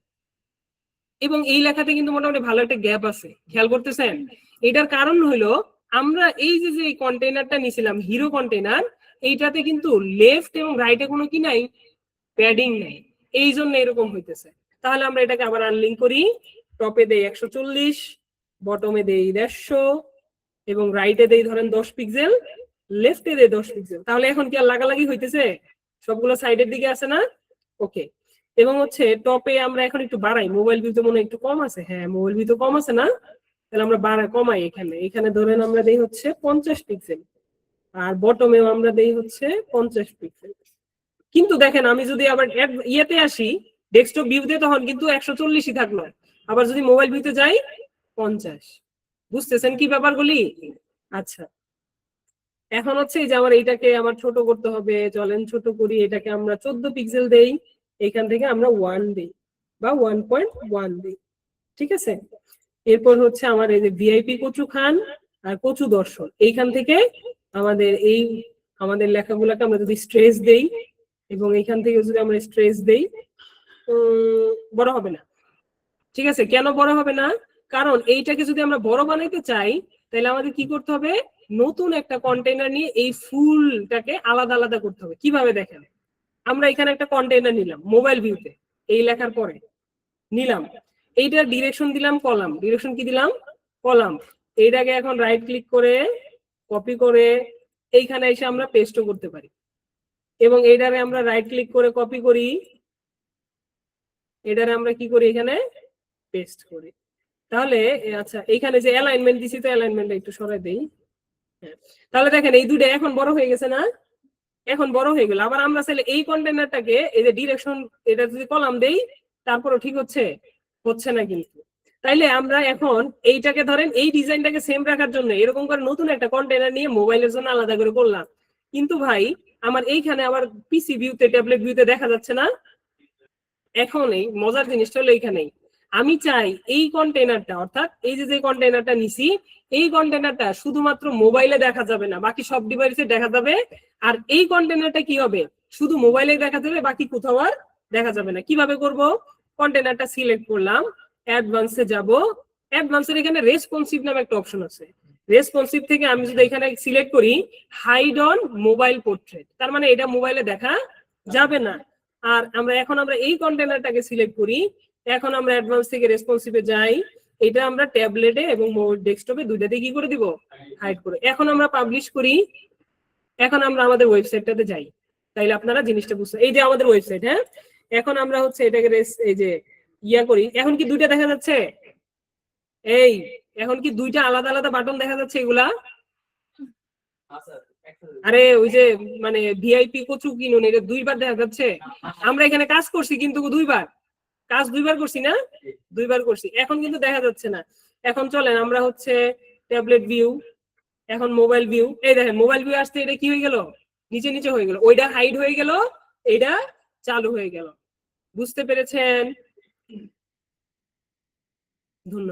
এবং এই লেখাতে কিন্তু মোটামুটি ভালো একটা গ্যাপ আছে। খেয়াল করতেছেন? এটার কারণ হলো আমরা এই যে যে কন্টেইনারটা নিছিলাম হিরো কন্টেইনার, এইটাতে কিন্তু লেফট এবং রাইটে কোনো কি নাই, প্যাডিং নাই, এই জন্য এরকম হইতেছে। তাহলে আমরা এটাকে আবার আনলিঙ্ক করি, টপে দেই 140, বটমে দেই 150, এবং রাইটে দেই ধরেন 10 পিক্সেল, লেফটে দেই 10 পিক্সেল। তাহলে এখন কি আর লাগালাগি হইতেছে? সবগুলো সাইডের দিকে আছে না? ওকে। এবং হচ্ছে টপে আমরা এখন একটু বাড়াই, মোবাইল ভিউ তো মনে একটু কম আছে, হ্যাঁ মোবাইল ভিউ তো কম আছে না, তাহলে আমরা কমাই। এখানে এখানে ধরেন আমরা দেই হচ্ছে 50 পিক্সেল, আর বটমেও আমরা দেই হচ্ছে 50 পিক্সেল। কিন্তু দেখেন আমি যদি আবার ইয়েতে আসি ডেস্কটপ ভিউতে তখন কিন্তু 140ই থাকলো, আবার যদি মোবাইল ভিউতে যাই 50। বুঝতেছেন কি ব্যাপারগুলি? আচ্ছা, এখন হচ্ছে যে আমার এইটাকে আমার ছোট করতে হবে, চলেন ছোট করি, এটাকে আমরা 14 পিক্সেল দেই, এখান থেকে আমরা 1 দিই বা 1.1 দিই, ঠিক আছে। এরপর হচ্ছে আমার এই যে ভিআইপি কচু খান আর কচু দর্শন, এইখান থেকে আমাদের লেখাগুলোকে আমরা যদি স্ট্রেস দেই এবং এইখান থেকে যদি আমরা স্ট্রেস দেই বড় হবে না, ঠিক আছে। কেন বড় হবে না? কারণ এইটাকে যদি আমরা বড় বানাইতে চাই তাহলে আমাদের কি করতে হবে, নতুন একটা কন্টেইনার নিয়ে এই ফুলটাকে আলাদা আলাদা করতে হবে। কিভাবে দেখেন, আমরা এখানে একটা কন্টেইনার নিলাম মোবাইল ভিউতে, এই লেখার পরে নিলাম, এইটার ডিরেকশন দিলাম কলাম, ডিরেকশন কি দিলাম কলাম, এইটাকে এখন রাইট ক্লিক করে কপি করে এইখানে এসে আমরা পেস্টও করতে পারি, এবং এইটারে আমরা রাইট ক্লিক করে কপি করি, এটারে আমরা কি করি এখানে পেস্ট করি। তাহলে আচ্ছা এখানে যে অ্যালাইনমেন্ট দিছি তো অ্যালাইনমেন্টটা একটু সরাই দেই। তাহলে দেখেন এই দুইটা এখন বড় হয়ে গেছে না, এখন বড় হয়ে গেল। আবার আমরা চাইলে এই কন্টেইনারটাকে এই যে ডিরেকশন এটা যদি কলাম দেই তারপরও ঠিক হচ্ছে না কিন্তু। তাইলে আমরা এখন এইটাকে ধরেন এই ডিজাইনটাকে সেম রাখার জন্য এরকম করে নতুন একটা কন্টেইনার নিয়ে মোবাইলের জন্য আলাদা করে করলাম, কিন্তু ভাই আমার এইখানে আবার পিসি ভিউতে ট্যাবলেট ভিউতে দেখা যাচ্ছে না। এখন এই মজার জিনিসটা হলো এইখানেই, আমি চাই এই কন্টেইনারটা অর্থাৎ এই যে কন্টেইনারটা নিছি এই কন্টেইনারটা শুধুমাত্র মোবাইলে দেখা যাবে না, বাকি সব ডিভাইসে দেখা যাবে। আর এই কন্টেইনারটা কি হবে, শুধু মোবাইলে দেখা যাবে, বাকি কোথাও আর দেখা যাবে না। কিভাবে করব, কন্টেইনারটা সিলেক্ট করলাম, অ্যাডভান্সে যাব, অ্যাডভান্সের এখানে রেসপন্সিভ নামে একটা অপশন আছে, রেসপন্সিভ থেকে আমি যদি এখানে সিলেক্ট করি হাইড অন মোবাইল পোর্ট্রেট, তার মানে এটা মোবাইলে দেখা যাবে না। আর আমরা এই কন্টেইনারটাকে সিলেক্ট করি, এখন আমরা অ্যাডভান্স থেকে রেসপন্সিভে যাই, এটা আমরা ট্যাবলেটে এবং ডেস্কটপে দুইটাতে কি করে দিব, হাইড করে। এখন আমরা পাবলিশ করি, এখন আমরা আমাদের ওয়েবসাইটটাতে যাই, তাইলে আপনারা জিনিসটা বুঝতে, এই যে আমাদের ওয়েবসাইট, হ্যাঁ এখন আমরা হচ্ছে এটাকে এই যে করি, এখন কি দুইটা দেখা যাচ্ছে, এই এখন কি দুইটা আলাদা আলাদা বাটন দেখা যাচ্ছে এগুলা? আরে ওই যে মানে ভিআইপি কচু কিনুন এটা দুইবার দেখা যাচ্ছে, আমরা এখানে কাজ করছি কিন্তু দুইবার করছি না, দুইবার করছি, এখন কিন্তু দেখা যাচ্ছে না। এখন চলেন আমরা হচ্ছে ট্যাবলেট ভিউ, এখন মোবাইল ভিউ, এই দেখেন মোবাইল ভিউ আসতে এটা কি হয়ে গেল, নিচে নিচে হয়ে গেল, ওইটা হাইড হয়ে গেল, এটা চালু হয়ে গেল। বুঝতে পেরেছেন? ধন্যবাদ।